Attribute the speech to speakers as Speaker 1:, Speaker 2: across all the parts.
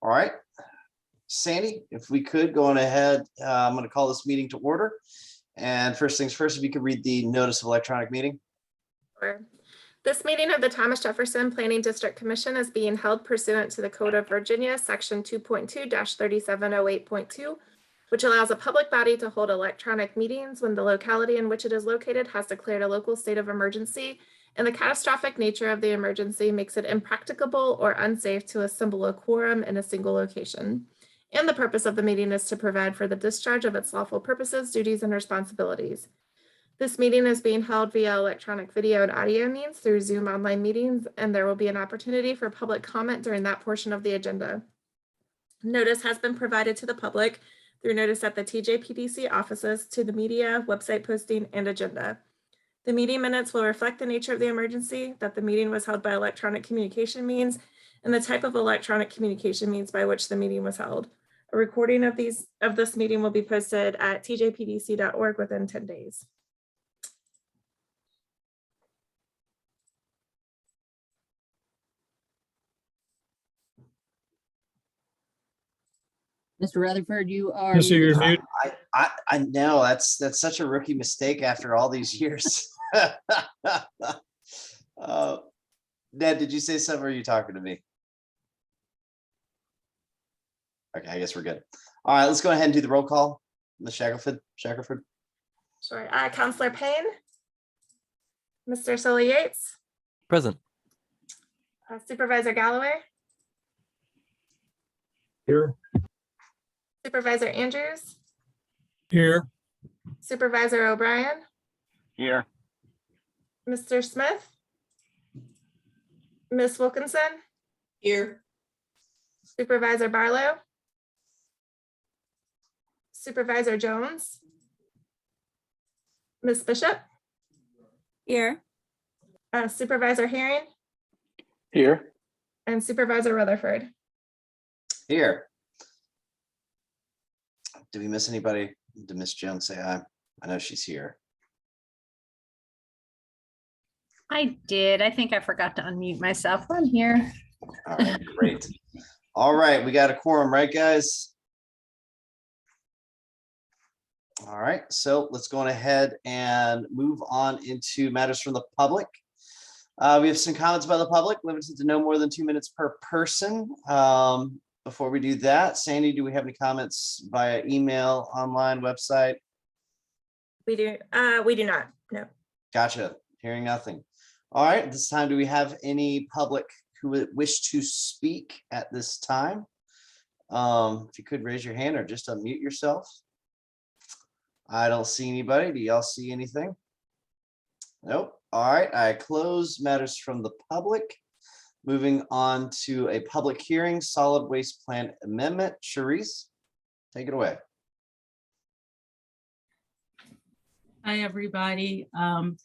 Speaker 1: All right, Sandy, if we could go on ahead, I'm going to call this meeting to order. And first things first, if you could read the notice of electronic meeting.
Speaker 2: Sure. This meeting of the Thomas Jefferson Planning District Commission is being held pursuant to the Code of Virginia, Section 2.2-3708.2, which allows a public body to hold electronic meetings when the locality in which it is located has declared a local state of emergency, and the catastrophic nature of the emergency makes it impracticable or unsafe to assemble a quorum in a single location. And the purpose of the meeting is to provide for the discharge of its lawful purposes, duties, and responsibilities. This meeting is being held via electronic video and audio means through Zoom online meetings, and there will be an opportunity for public comment during that portion of the agenda. Notice has been provided to the public through notice at the TJPDC offices, to the media, website posting, and agenda. The meeting minutes will reflect the nature of the emergency, that the meeting was held by electronic communication means, and the type of electronic communication means by which the meeting was held. A recording of this meeting will be posted at tjpdc.org within 10 days.
Speaker 3: Mr. Rutherford, you are.
Speaker 4: Yes, sir, you're muted.
Speaker 1: I know that's such a rookie mistake after all these years. Ned, did you say something, or are you talking to me? Okay, I guess we're good. All right, let's go ahead and do the roll call. Ms. Shackelford.
Speaker 2: Sure. Councilor Payne. Mr. Sully Yates.
Speaker 5: Present.
Speaker 2: Supervisor Galloway.
Speaker 4: Here.
Speaker 2: Supervisor Andrews.
Speaker 4: Here.
Speaker 2: Supervisor O'Brien.
Speaker 6: Here.
Speaker 2: Mr. Smith. Ms. Wilkinson.
Speaker 3: Here.
Speaker 2: Supervisor Barlow. Supervisor Jones. Ms. Bishop.
Speaker 3: Here.
Speaker 2: Supervisor Herring.
Speaker 6: Here.
Speaker 2: And Supervisor Rutherford.
Speaker 1: Here. Did we miss anybody? Did Miss Jones say aye? I know she's here.
Speaker 7: I did. I think I forgot to unmute myself. I'm here.
Speaker 1: All right, great. All right, we got a quorum, right, guys? All right, so let's go on ahead and move on into matters from the public. We have some comments by the public, limited to no more than 2 minutes per person. Before we do that, Sandy, do we have any comments via email, online, website?
Speaker 2: We do not. No.
Speaker 1: Gotcha. Hearing nothing. All right, at this time, do we have any public who would wish to speak at this time? If you could raise your hand or just unmute yourself. I don't see anybody. Do y'all see anything? Nope. All right, I close matters from the public. Moving on to a public hearing, solid waste plan amendment. Charisse, take it away.
Speaker 8: Hi, everybody. The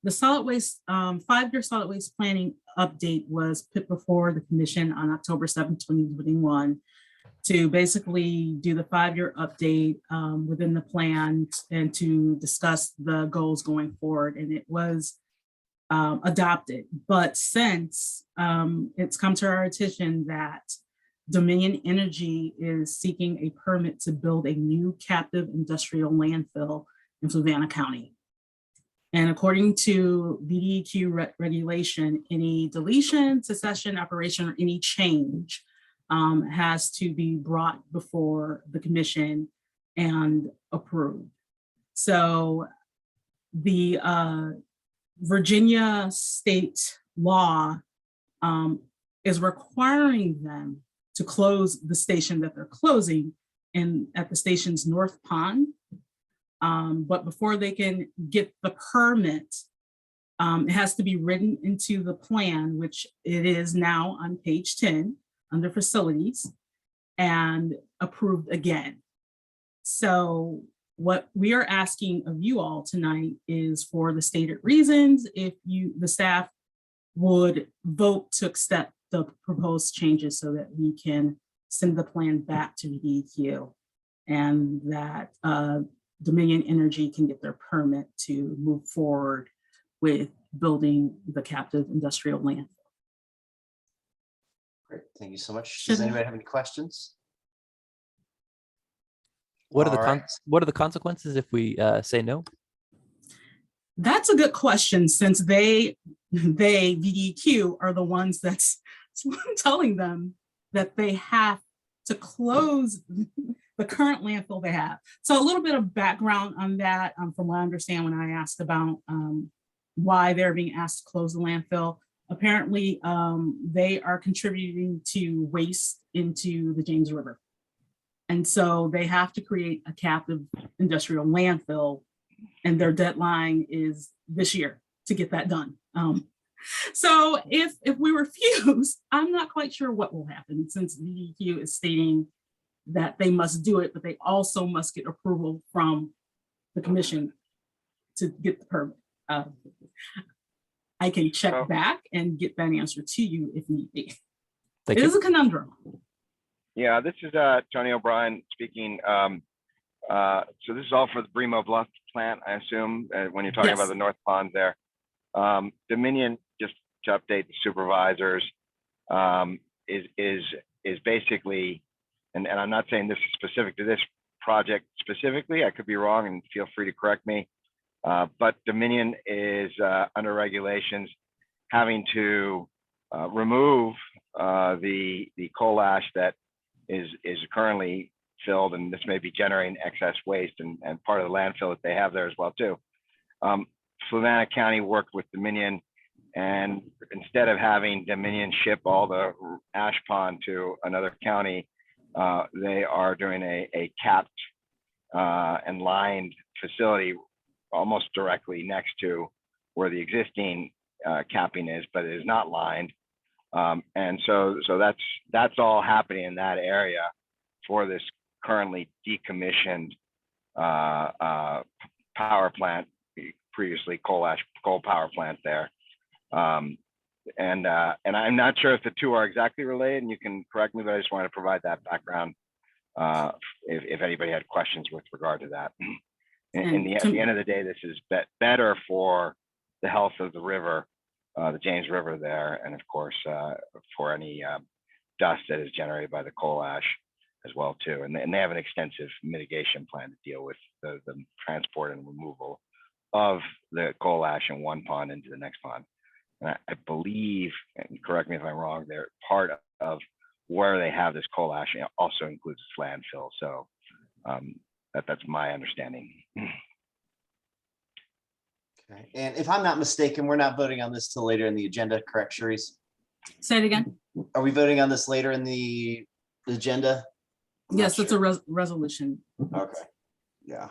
Speaker 8: solid waste 5-year solid waste planning update was put before the commission on October 7th, 2021 to basically do the 5-year update within the plan and to discuss the goals going forward. And it was adopted. But since it's come to our attention that Dominion Energy is seeking a permit to build a new captive industrial landfill in Fluvanna County. And according to BDEQ regulation, any deletion, secession, operation, or any change has to be brought before the commission and approved. So the Virginia state law is requiring them to close the station that they're closing at the station's North Pond. But before they can get the permit, it has to be written into the plan, which it is now on page 10 under facilities, and approved again. So what we are asking of you all tonight is for the stated reasons, if the staff would vote to accept the proposed changes so that we can send the plan back to the DEQ and that Dominion Energy can get their permit to move forward with building the captive industrial landfill.
Speaker 1: Great, thank you so much. Does
Speaker 8: Shouldn't-
Speaker 1: anybody have any questions?
Speaker 5: What are the
Speaker 1: All right.
Speaker 5: what are the consequences if we say no?
Speaker 8: That's a good question, since they, VDQ, are the ones that's telling them that they have to close the current landfill they have. So a little bit of background on that, from what I understand when I asked about why they're being asked to close the landfill. Apparently, they are contributing to waste into the James River. And so they have to create a captive industrial landfill, and their deadline is this year to get that done. So if we refuse, I'm not quite sure what will happen, since VDQ is stating that they must do it, but they also must get approval from the commission to get the permit. I can check back and get that answer to you if need be.
Speaker 5: Thank
Speaker 8: It
Speaker 5: you.
Speaker 8: is a conundrum.
Speaker 6: Yeah, this is Tony O'Brien speaking. So this is all for the Bremo Bluff plant, I assume, when you're talking
Speaker 8: Yes.
Speaker 6: about the North Pond there. Dominion, just to update the supervisors, is basically, and I'm not saying this is specific to this project specifically, I could be wrong, and feel free to correct me. But Dominion is under regulations having to remove the coal ash that is currently filled, and this may be generating excess waste and part of the landfill that they have there as well too. Fluvanna County worked with Dominion, and instead of having Dominion ship all the ash pond to another county, they are doing a capped and lined facility almost directly next to where the existing capping is, but it is not lined. And so that's all happening in that area for this currently decommissioned power plant, previously coal power plant there. And I'm not sure if the two are exactly related, and you can correct me, but I just wanted to provide that background if anybody had questions with regard to that. At the end of the day, this is better for the health of the river, the James River there, and of course for any dust that is generated by the coal ash as well too. And they have an extensive mitigation plan to deal with the transport and removal of the coal ash in one pond into the next pond. And I believe, and correct me if I'm wrong, they're part of where they have this coal ash also includes this landfill. So that's my understanding.
Speaker 1: Okay, and if I'm not mistaken, we're not voting on this till later in the agenda, correct, Sharice?
Speaker 8: Say it again.
Speaker 1: Are we voting on this later in the agenda? I'm not
Speaker 8: Yes, it's
Speaker 1: sure.
Speaker 8: a resolution.
Speaker 1: Okay, yeah.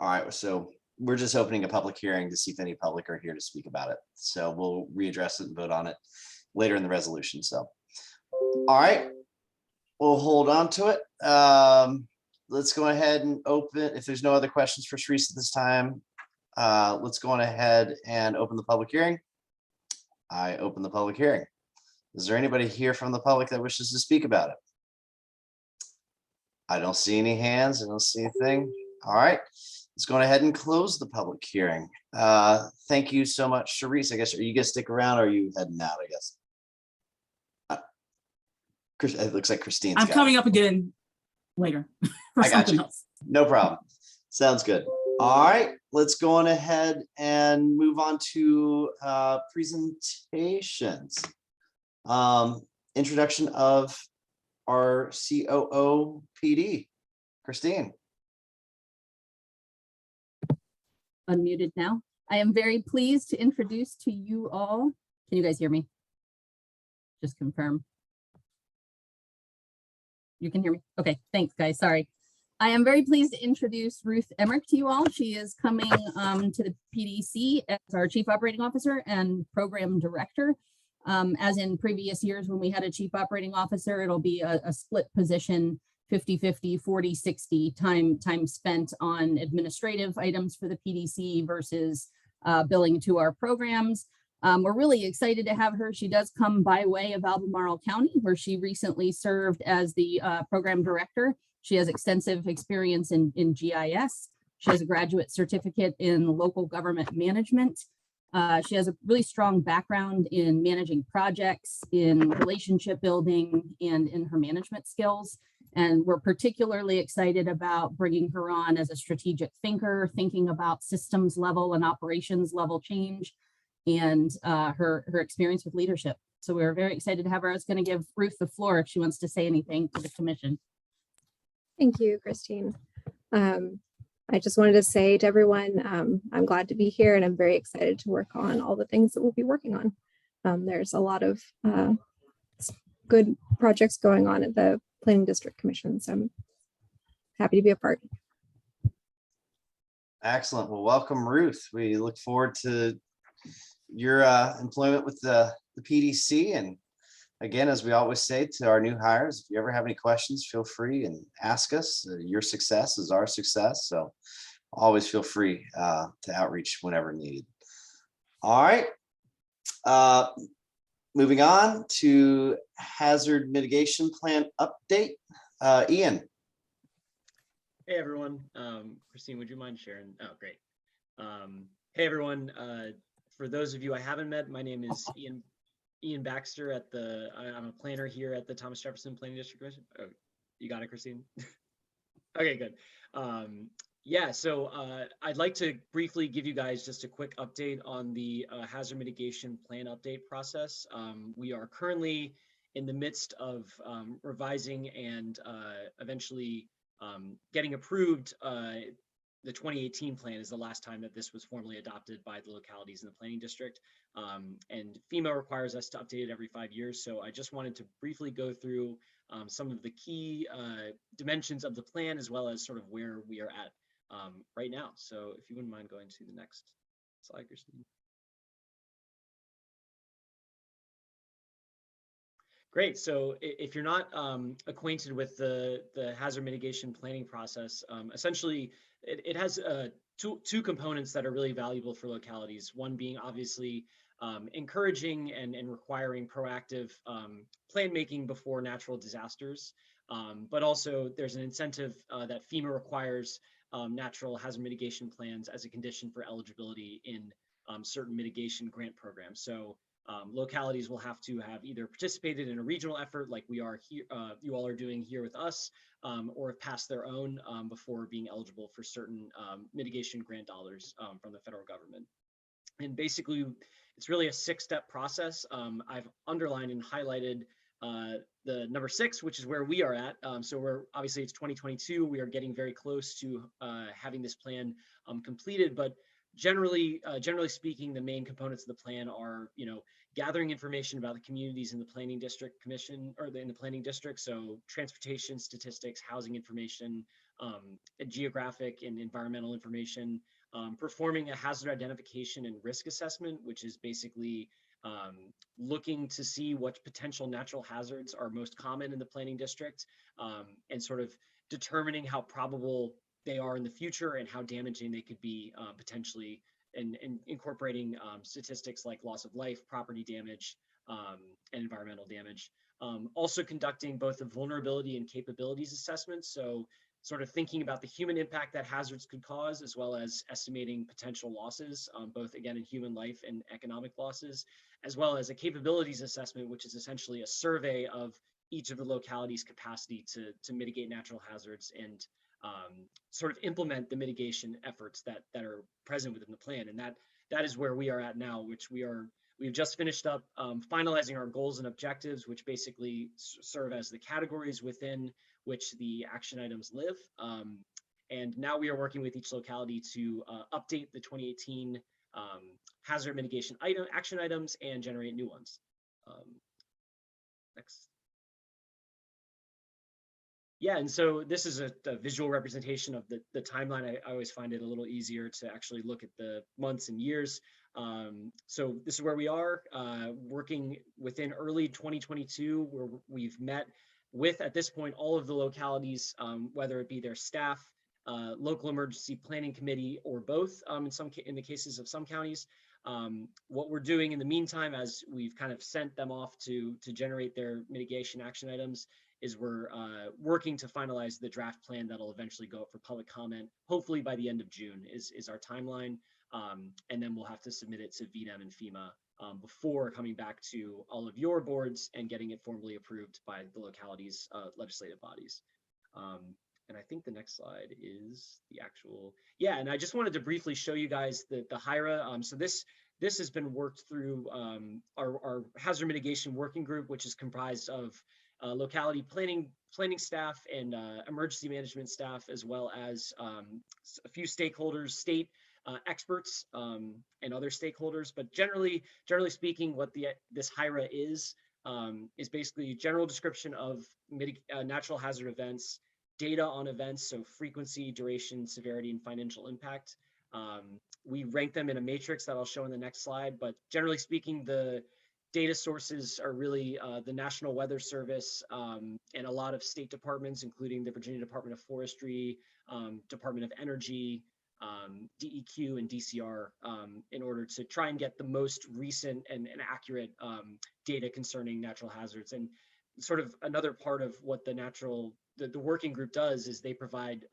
Speaker 1: All right, so we're just opening a public hearing to see if any public are here to speak about it. So we'll readdress it and vote on it later in the resolution. So, all right, we'll hold on to it. Let's go ahead and open, if there's no other questions for Sharice at this time, let's go on ahead and open the public hearing. I open the public hearing. Is there anybody here from the public that wishes to speak about it? I don't see any hands. I don't see anything. All right, let's go ahead and close the public hearing. Thank you so much, Sharice. I guess, are you gonna stick around or are you heading out, I guess? It looks like Christine's
Speaker 8: I'm
Speaker 1: got
Speaker 8: coming
Speaker 1: it.
Speaker 8: up again later. for
Speaker 1: I got
Speaker 8: something
Speaker 1: you.
Speaker 8: else.
Speaker 1: No problem. Sounds good. All right, let's go on ahead and move on to presentations. Introduction of our COO PD, Christine.
Speaker 3: Unmuted now. I am very pleased to introduce to you all. Can you guys hear me? Just confirm. You can hear me? Okay, thanks guys, sorry. I am very pleased to introduce Ruth Emmerich to you all. She is coming to the PDC as our Chief Operating Officer and Program Director. As in previous years when we had a Chief Operating Officer, it'll be a split position, 50-50, 40-60 time spent on administrative items for the PDC versus billing to our programs. We're really excited to have her. She does come by way of Albemarle County, where she recently served as the program director. She has extensive experience in GIS. She has a graduate certificate in local government management. She has a really strong background in managing projects, in relationship building, and in her management skills. And we're particularly excited about bringing her on as a strategic thinker, thinking about systems level and operations level change, and her experience with leadership. So we're very excited to have her. I was going to give Ruth the floor if she wants to say anything to the commission.
Speaker 9: Thank you, Christine. I just wanted to say to everyone, I'm glad to be here and I'm very excited to work on all the things that we'll be working on. There's a lot of good projects going on at the Planning District Commission, so I'm happy to be a part.
Speaker 1: Excellent. Well, welcome, Ruth. We look forward to your employment with the PDC. And again, as we always say to our new hires, if you ever have any questions, feel free and ask us. Your success is our success. So always feel free to outreach whenever needed. All right. Moving on to hazard mitigation plan update. Ian.
Speaker 10: Hey everyone, Christine, would you mind sharing? Oh, great. Hey everyone, for those of you I haven't met, my name is Ian Baxter. I'm a planner here at the Thomas Jefferson Planning District Commission. Oh, you got it, Christine? Okay, good. Yeah, so I'd like to briefly give you guys just a quick update on the hazard mitigation plan update process. We are currently in the midst of revising and eventually getting approved. The 2018 plan is the last time that this was formally adopted by the localities in the planning district. And FEMA requires us to update it every 5 years. So I just wanted to briefly go through some of the key dimensions of the plan, as well as sort of where we are at right now. So if you wouldn't mind going to the next slide, Christine. Great. So if you're not acquainted with the hazard mitigation planning process, essentially it has two components that are really valuable for localities. One being obviously encouraging and requiring proactive plan making before natural disasters. But also there's an incentive that FEMA requires natural hazard mitigation plans as a condition for eligibility in certain mitigation grant programs. So localities will have to have either participated in a regional effort like we are here, you all are doing here with us, or have passed their own before being eligible for certain mitigation grant dollars from the federal government. And basically, it's really a 6-step process. I've underlined and highlighted the number 6, which is where we are at. So we're obviously it's 2022. We are getting very close to having this plan completed, but generally speaking, the main components of the plan are, gathering information about the communities in the planning district commission or in the planning district. So transportation statistics, housing information, geographic and environmental information, performing a hazard identification and risk assessment, which is basically looking to see what potential natural hazards are most common in the planning district, and sort of determining how probable they are in the future and how damaging they could be potentially, and incorporating statistics like loss of life, property damage, and environmental damage. Also conducting both the vulnerability and capabilities assessments. So sort of thinking about the human impact that hazards could cause, as well as estimating potential losses, both again in human life and economic losses, as well as a capabilities assessment, which is essentially a survey of each of the localities' capacity to mitigate natural hazards and sort of implement the mitigation efforts that are present within the plan. And that is where we are at now, which we've just finished up finalizing our goals and objectives, which basically serve as the categories within which the action items live. And now we are working with each locality to update the 2018 hazard mitigation action items and generate new ones. Next. Yeah, and so this is a visual representation of the timeline. I always find it a little easier to actually look at the months and years. So this is where we are, working within early 2022, where we've met with, at this point, all of the localities, whether it be their staff, local emergency planning committee, or both in the cases of some counties. What we're doing in the meantime, as we've kind of sent them off to generate their mitigation action items, is we're working to finalize the draft plan that'll eventually go up for public comment, hopefully by the end of June is our timeline. And then we'll have to submit it to VDEM and FEMA before coming back to all of your boards and getting it formally approved by the localities' legislative bodies. And I think the next slide is the actual, yeah, and I just wanted to briefly show you guys the HIRA. So this has been worked through our hazard mitigation working group, which is comprised of locality planning staff and emergency management staff, as well as a few stakeholders, state experts and other stakeholders. But generally speaking, what this HIRA is basically a general description of natural hazard events, data on events, so frequency, duration, severity, and financial impact. We rank them in a matrix that I'll show in the next slide, but generally speaking, the data sources are really the National Weather Service and a lot of state departments, including the Virginia Department of Forestry, Department of Energy, DEQ, and DCR, in order to try and get the most recent and accurate data concerning natural hazards. And sort of another part of what the working group does is they provide,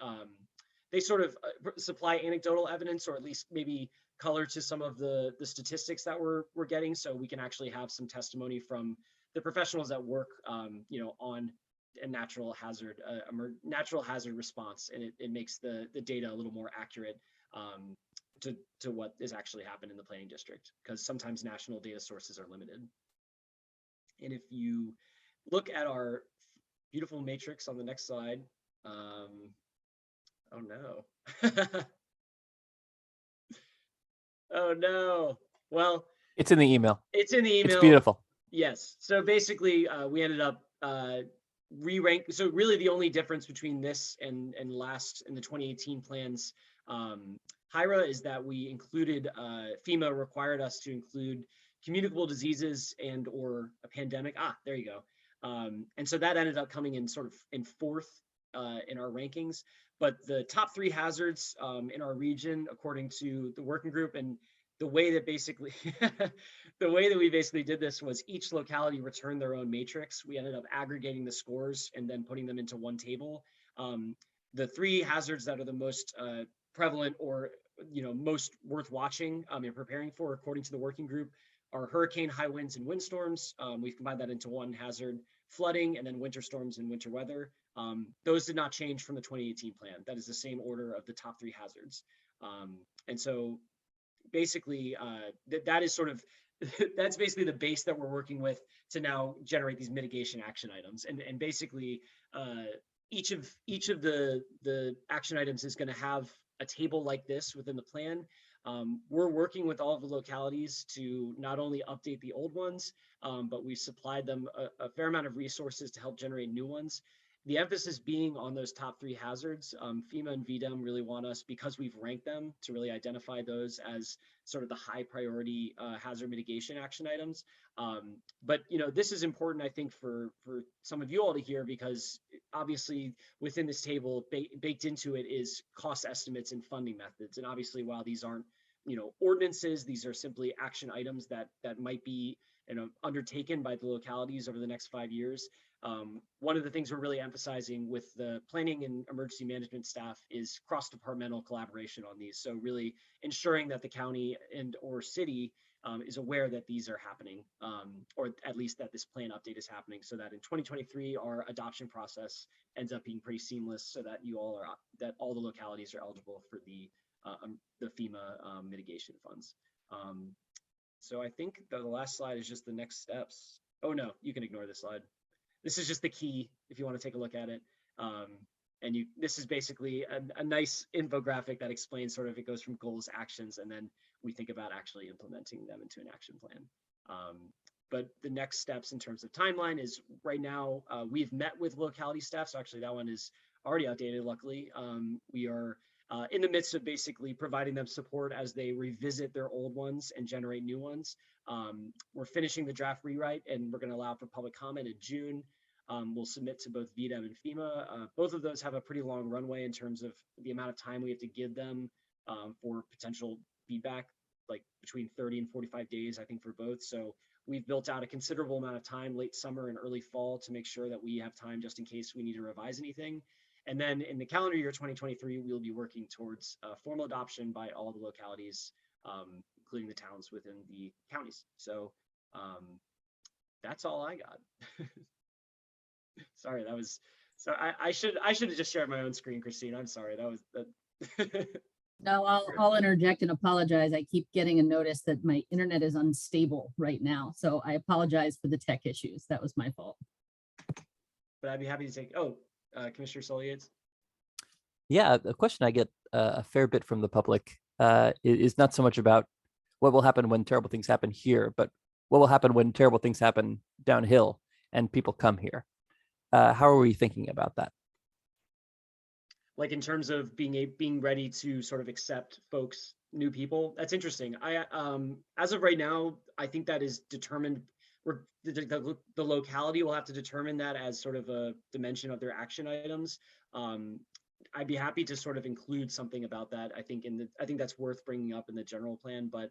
Speaker 10: they sort of supply anecdotal evidence, or at least maybe color to some of the statistics that we're getting, so we can actually have some testimony from the professionals that work, on a natural hazard response, and it makes the data a little more accurate to what is actually happened in the planning district, because sometimes national data sources are limited. And if you look at our beautiful matrix on the next slide, oh no. Oh no. Well,
Speaker 5: It's in the email.
Speaker 10: It's in the email.
Speaker 5: It's beautiful.
Speaker 10: Yes. So basically, we ended up re-rank. So really, the only difference between this and the 2018 plans, HIRA, is that we included FEMA required us to include communicable diseases and or a pandemic. There you go. And so that ended up coming in sort of in fourth in our rankings. But the top 3 hazards in our region, according to the working group, and the way that basically we basically did this was each locality returned their own matrix. We ended up aggregating the scores and then putting them into one table. The 3 hazards that are the most prevalent or most worth watching and preparing for, according to the working group, are hurricane, high winds, and windstorms. We've combined that into one hazard: flooding, and then winter storms and winter weather. Those did not change from the 2018 plan. That is the same order of the top 3 hazards. And so basically that is sort of, that's basically the base that we're working with to now generate these mitigation action items. And basically each of the action items is going to have a table like this within the plan. We're working with all of the localities to not only update the old ones, but we've supplied them a fair amount of resources to help generate new ones. The emphasis being on those top 3 hazards. FEMA and VDEM really want us, because we've ranked them, to really identify those as sort of the high priority hazard mitigation action items. But this is important, I think, for some of you all to hear, because obviously within this table, baked into it is cost estimates and funding methods. And obviously, while these aren't ordinances, these are simply action items that might be undertaken by the localities over the next 5 years. One of the things we're really emphasizing with the planning and emergency management staff is cross-departmental collaboration on these. So really ensuring that the county and or city is aware that these are happening, or at least that this plan update is happening, so that in 2023, our adoption process ends up being pretty seamless, so that all the localities are eligible for the FEMA mitigation funds. So I think the last slide is just the next steps. Oh no, you can ignore this slide. This is just the key if you want to take a look at it. And this is basically a nice infographic that explains sort of, it goes from goals, actions, and then we think about actually implementing them into an action plan. But the next steps in terms of timeline is, right now, we've met with locality staff. So actually that one is already outdated, luckily. We are in the midst of basically providing them support as they revisit their old ones and generate new ones. We're finishing the draft rewrite, and we're going to allow for public comment in June. We'll submit to both VDEM and FEMA. Both of those have a pretty long runway in terms of the amount of time we have to give them for potential feedback, like between 30 and 45 days, I think, for both. So we've built out a considerable amount of time late summer and early fall to make sure that we have time just in case we need to revise anything. And then in the calendar year 2023, we'll be working towards formal adoption by all the localities including the towns within the counties. So that's all I got. Sorry, that was, so I should have just shared my own screen, Christine. I'm sorry. That was that.
Speaker 3: No, I'll interject and apologize. I keep getting a notice that my internet is unstable right now. So I apologize for the tech issues. That was my fault.
Speaker 10: But I'd be happy to take, Commissioner Soliates.
Speaker 5: Yeah, a question I get a fair bit from the public is not so much about what will happen when terrible things happen here, but what will happen when terrible things happen downhill and people come here. How are we thinking about that?
Speaker 10: Like in terms of being ready to sort of accept folks, new people. That's interesting. As of right now, I think that is determined. The locality will have to determine that as sort of a dimension of their action items. I'd be happy to sort of include something about that. I think that's worth bringing up in the general plan. But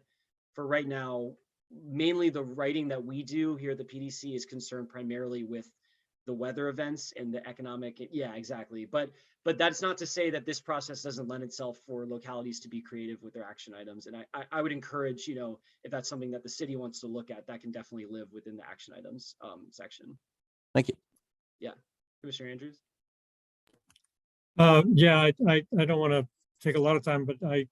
Speaker 10: for right now, mainly the writing that we do here at the PDC is concerned primarily with the weather events and the economic. Yeah, exactly. But that's not to say that this process doesn't lend itself for localities to be creative with their action items. And I would encourage, if that's something that the city wants to look at, that can definitely live within the action items section.
Speaker 5: Thank you.
Speaker 10: Yeah, Commissioner Andrews.
Speaker 4: Yeah, I don't want to take a lot of time, but I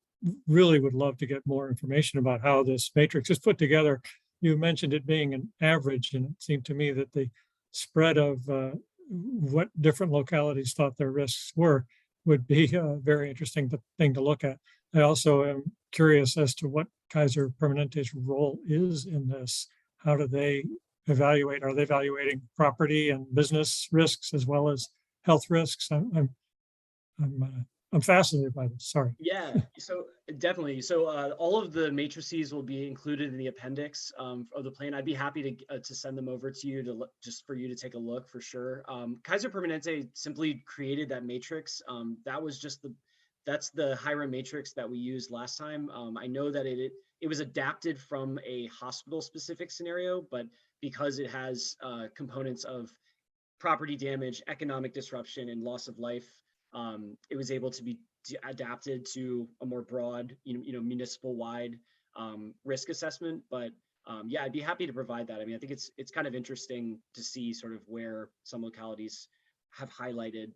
Speaker 4: really would love to get more information about how this matrix is put together. You mentioned it being an average, and it seemed to me that the spread of what different localities thought their risks were would be a very interesting thing to look at. I also am curious as to what Kaiser Permanente's role is in this. How do they evaluate? Are they evaluating property and business risks as well as health risks? I'm fascinated by this. Sorry.
Speaker 10: Yeah, so definitely. So all of the matrices will be included in the appendix of the plan. I'd be happy to send them over to you just for you to take a look for sure. Kaiser Permanente simply created that matrix. That was just that's the Hiram matrix that we used last time. I know that it was adapted from a hospital specific scenario, but because it has components of property damage, economic disruption, and loss of life, it was able to be adapted to a more broad, municipal wide risk assessment. But yeah, I'd be happy to provide that. I mean, I think it's kind of interesting to see sort of where some localities have highlighted,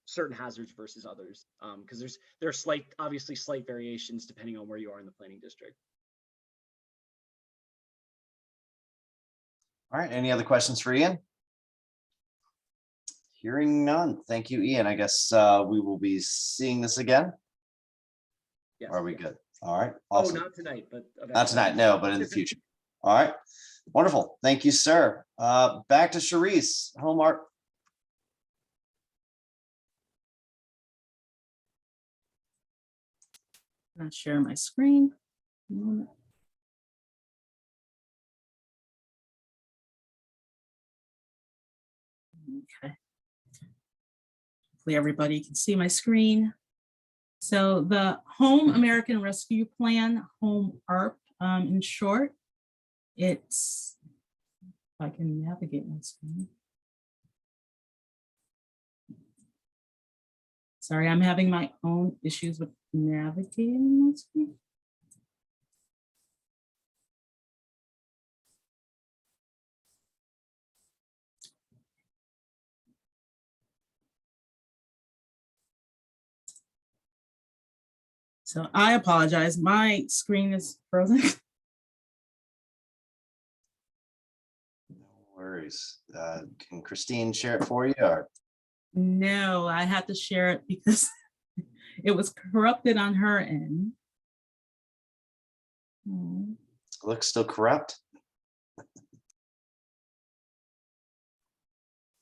Speaker 10: certain hazards versus others, because there are obviously slight variations depending on where you are in the planning district.
Speaker 1: All right, any other questions for Ian? Hearing none. Thank you, Ian. I guess we will be seeing this again.
Speaker 10: Yes.
Speaker 1: Are we good? All right. Awesome.
Speaker 10: Oh, not tonight, but
Speaker 1: not tonight, no, but in the future. All right. Wonderful. Thank you, sir. Back to Charisse, home art.
Speaker 8: I'm gonna share my screen. Okay. Hopefully everybody can see my screen. So the Home American Rescue Plan, Home ARP, in short, it's, if I can navigate my screen. Sorry, I'm having my own issues with navigating my screen. So I apologize, my screen is frozen.
Speaker 1: No worries. Can Christine share it for you? Or?
Speaker 8: No, I had to share it because it was corrupted on her end.
Speaker 1: Looks still corrupt.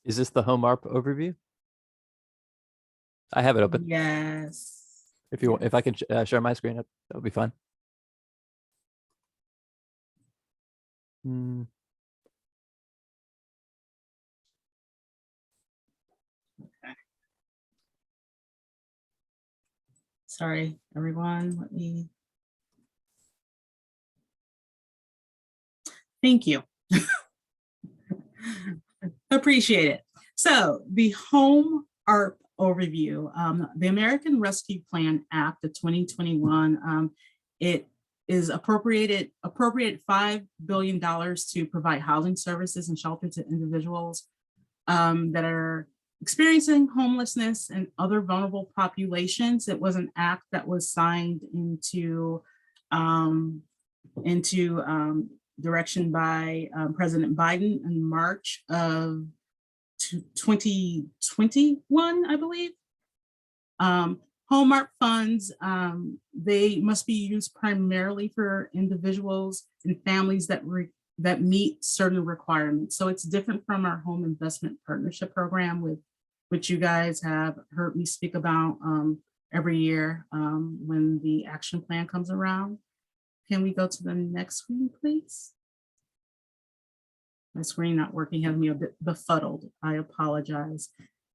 Speaker 5: Is this the home ARP overview? I have it open.
Speaker 8: Yes.
Speaker 5: If you want, if I can share my screen, that would be fine.
Speaker 8: Okay. Sorry, everyone. Let me. Thank you. Appreciate it. So the Home ARP overview, the American Rescue Plan Act of 2021, it is appropriate $5 billion to provide housing services and shelter to individuals that are experiencing homelessness and other vulnerable populations. It was an act that was signed into direction by President Biden in March of 2021, I believe. Hallmark funds, they must be used primarily for individuals and families that meet certain requirements. So it's different from our home investment partnership program, with which you guys have heard me speak about every year when the action plan comes around. Can we go to the next screen, please? My screen not working, has me a bit befuddled. I apologize.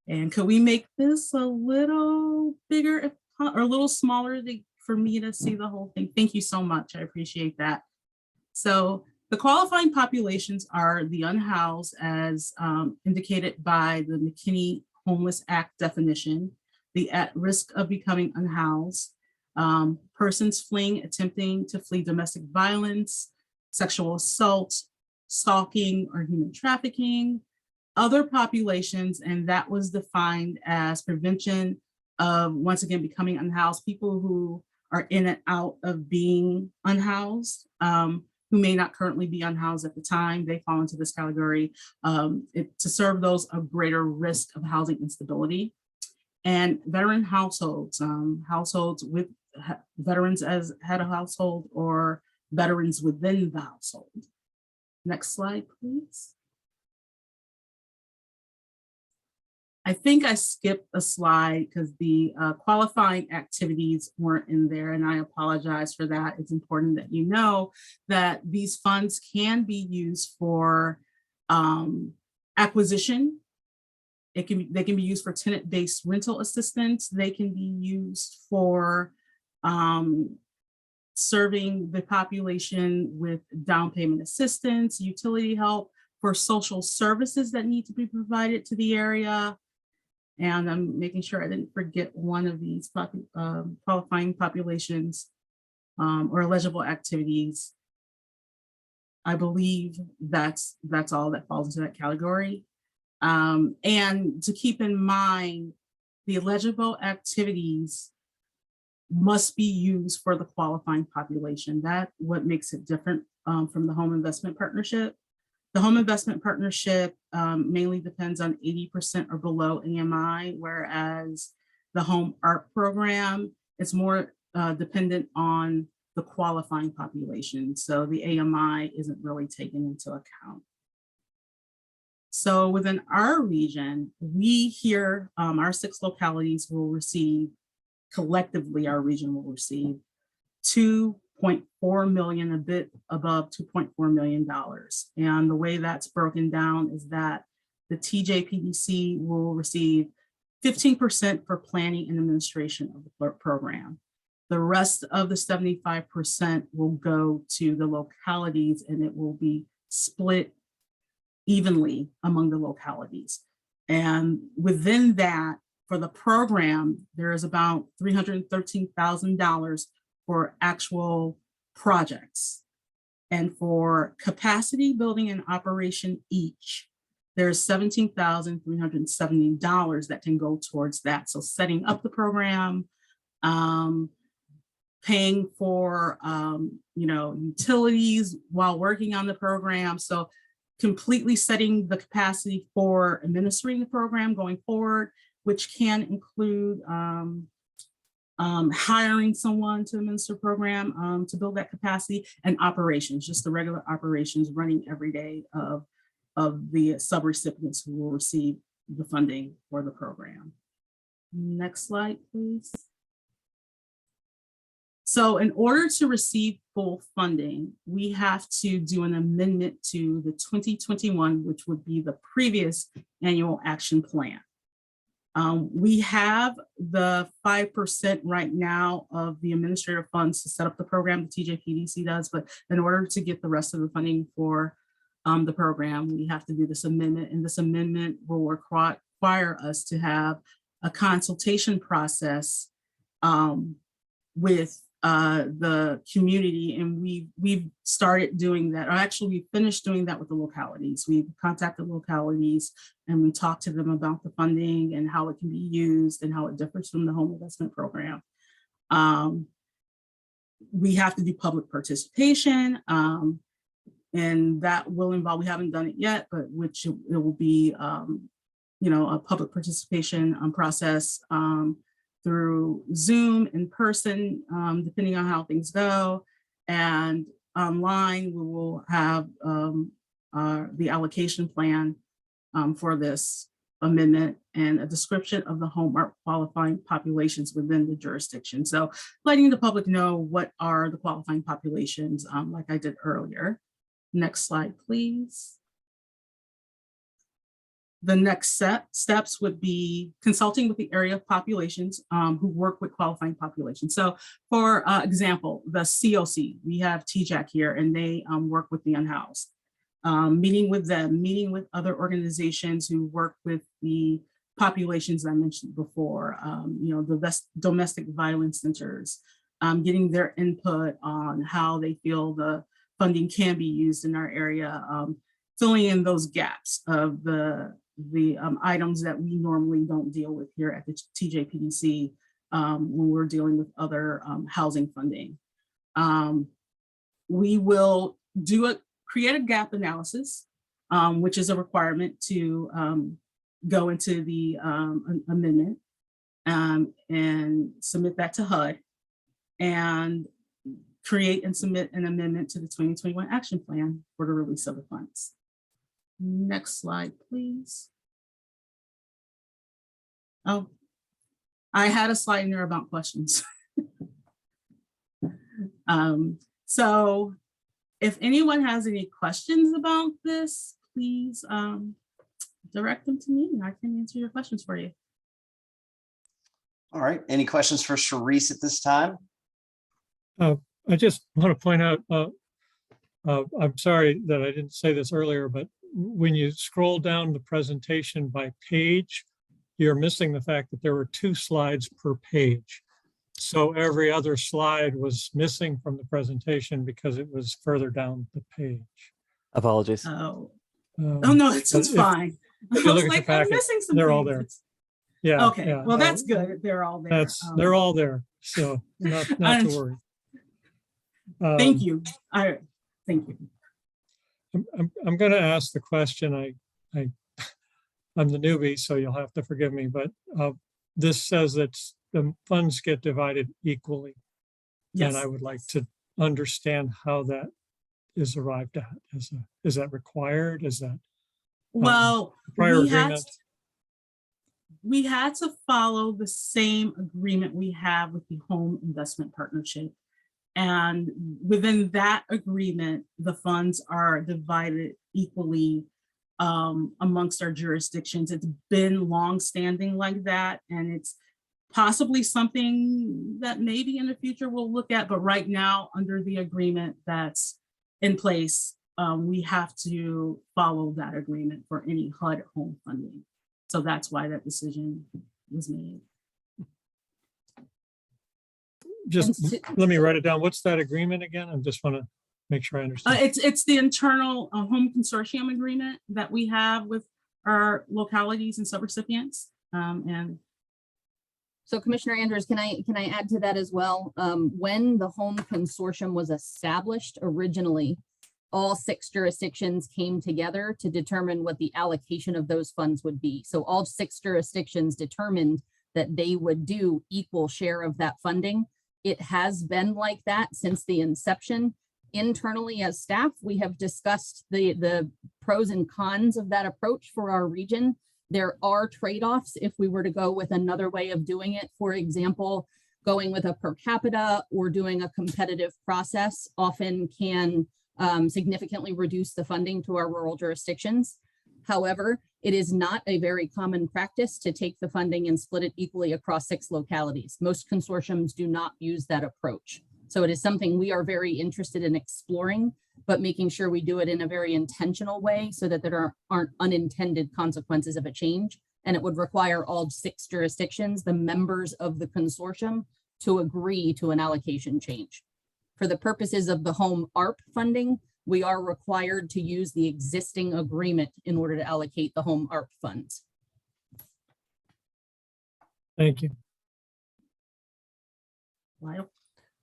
Speaker 8: And could we make this a little bigger or a little smaller for me to see the whole thing? Thank you so much. I appreciate that. So the qualifying populations are the unhoused, as indicated by the McKinney Homeless Act definition, the at risk of becoming unhoused, persons attempting to flee domestic violence, sexual assault, stalking, or human trafficking, other populations, and that was defined as prevention of, once again, becoming unhoused, people who are in and out of being unhoused, who may not currently be unhoused at the time. They fall into this category to serve those of greater risk of housing instability. And veteran households, households with veterans as head of household or veterans within the household. Next slide, please. I think I skipped a slide because the qualifying activities weren't in there, and I apologize for that. It's important that you know that these funds can be used for acquisition. They can be used for tenant-based rental assistance. They can be used for serving the population with down payment assistance, utility help, for social services that need to be provided to the area. And I'm making sure I didn't forget one of these qualifying populations or eligible activities. I believe that's all that falls into that category. And to keep in mind, the eligible activities must be used for the qualifying population. That's what makes it different from the Home Investment Partnership. The Home Investment Partnership mainly depends on 80% or below AMI, whereas the Home ARP program is more dependent on the qualifying population. So the AMI isn't really taken into account. So within our region, we here, our 6 localities will receive, collectively our region will receive $2.4 million, a bit above $2.4 million. And the way that's broken down is that the TJPDC will receive 15% for planning and administration of the program. The rest of the 75% will go to the localities, and it will be split evenly among the localities. And within that, for the program, there is about $313,000 for actual projects. And for capacity building and operation each, there's $17,370 that can go towards that. So setting up the program, paying for utilities while working on the program. So completely setting the capacity for administering the program going forward, which can include hiring someone to administer the program to build that capacity, and operations, just the regular operations running every day of the subrecipients who will receive the funding for the program. Next slide, please. So in order to receive full funding, we have to do an amendment to the 2021, which would be the previous annual action plan. We have the 5% right now of the administrative funds to set up the program, the TJPDC does, but in order to get the rest of the funding for the program, we have to do this amendment, and this amendment will require us to have a consultation process with the community, and we've started doing that, or actually we finished doing that with the localities. We contacted localities and we talked to them about the funding and how it can be used and how it differs from the home investment program. We have to do public participation, and that will involve, we haven't done it yet, but which it will be, you know, a public participation process through Zoom, in person, depending on how things go. And online, we will have the allocation plan for this amendment and a description of the home qualifying populations within the jurisdiction. So letting the public know what are the qualifying populations, like I did earlier. Next slide, please. The next steps would be consulting with the area populations who work with qualifying populations. So for example, the COC, we have TJAC here, and they work with the unhoused. Meeting with them, meeting with other organizations who work with the populations I mentioned before, you know, the domestic violence centers, getting their input on how they feel the funding can be used in our area, filling in those gaps of the items that we normally don't deal with here at the TJPDC when we're dealing with other housing funding. We will create a gap analysis, which is a requirement to go into the amendment and submit that to HUD, and create and submit an amendment to the 2021 action plan for the release of the funds. Next slide, please. Oh, I had a slide in there about questions. So if anyone has any questions about this, please direct them to me and I can answer your questions for you.
Speaker 1: All right, any questions for Sharice at this time?
Speaker 4: I just want to point out, I'm sorry that I didn't say this earlier, but when you scroll down the presentation by page, you're missing the fact that there were 2 slides per page. So every other slide was missing from the presentation because it was further down the page.
Speaker 5: Apologies.
Speaker 8: Oh, no, it's fine.
Speaker 4: If you
Speaker 8: I was
Speaker 4: look at
Speaker 8: like,
Speaker 4: your
Speaker 8: I'm
Speaker 4: packet,
Speaker 8: missing some
Speaker 4: they're all
Speaker 8: things.
Speaker 4: there.
Speaker 8: It's-
Speaker 4: Yeah.
Speaker 8: Okay,
Speaker 4: yeah,
Speaker 8: well, that's good. They're all there.
Speaker 4: They're all there. So not to worry.
Speaker 8: Thank you. Thank you.
Speaker 4: I'm going to ask the question. I'm the newbie, so you'll have to forgive me, but this says that the funds get divided equally.
Speaker 8: Yes.
Speaker 4: And I would like to understand how that is arrived at. Is that required? Is that
Speaker 8: Well,
Speaker 4: prior
Speaker 8: we had
Speaker 4: agreement?
Speaker 8: we had to follow the same agreement we have with the Home Investment Partnership. And within that agreement, the funds are divided equally amongst our jurisdictions. It's been longstanding like that, and it's possibly something that maybe in the future we'll look at, but right now, under the agreement that's in place, we have to follow that agreement for any HUD home funding. So that's why that decision was made.
Speaker 4: Just let me write it down. What's that agreement again? I just want to make sure I understand.
Speaker 8: It's the internal home consortium agreement that we have with our localities and subrecipients. And
Speaker 3: So Commissioner Andrews, can I add to that as well? When the home consortium was established originally, all 6 jurisdictions came together to determine what the allocation of those funds would be. So all 6 jurisdictions determined that they would do equal share of that funding. It has been like that since the inception. Internally as staff, we have discussed the pros and cons of that approach for our region. There are trade-offs if we were to go with another way of doing it. For example, going with a per capita or doing a competitive process often can significantly reduce the funding to our rural jurisdictions. However, it is not a very common practice to take the funding and split it equally across 6 localities. Most consortiums do not use that approach. So it is something we are very interested in exploring, but making sure we do it in a very intentional way so that there aren't unintended consequences of a change. And it would require all 6 jurisdictions, the members of the consortium, to agree to an allocation change. For the purposes of the home ARP funding, we are required to use the existing agreement in order to allocate the home ARP funds.
Speaker 4: Thank you.
Speaker 8: Lyle?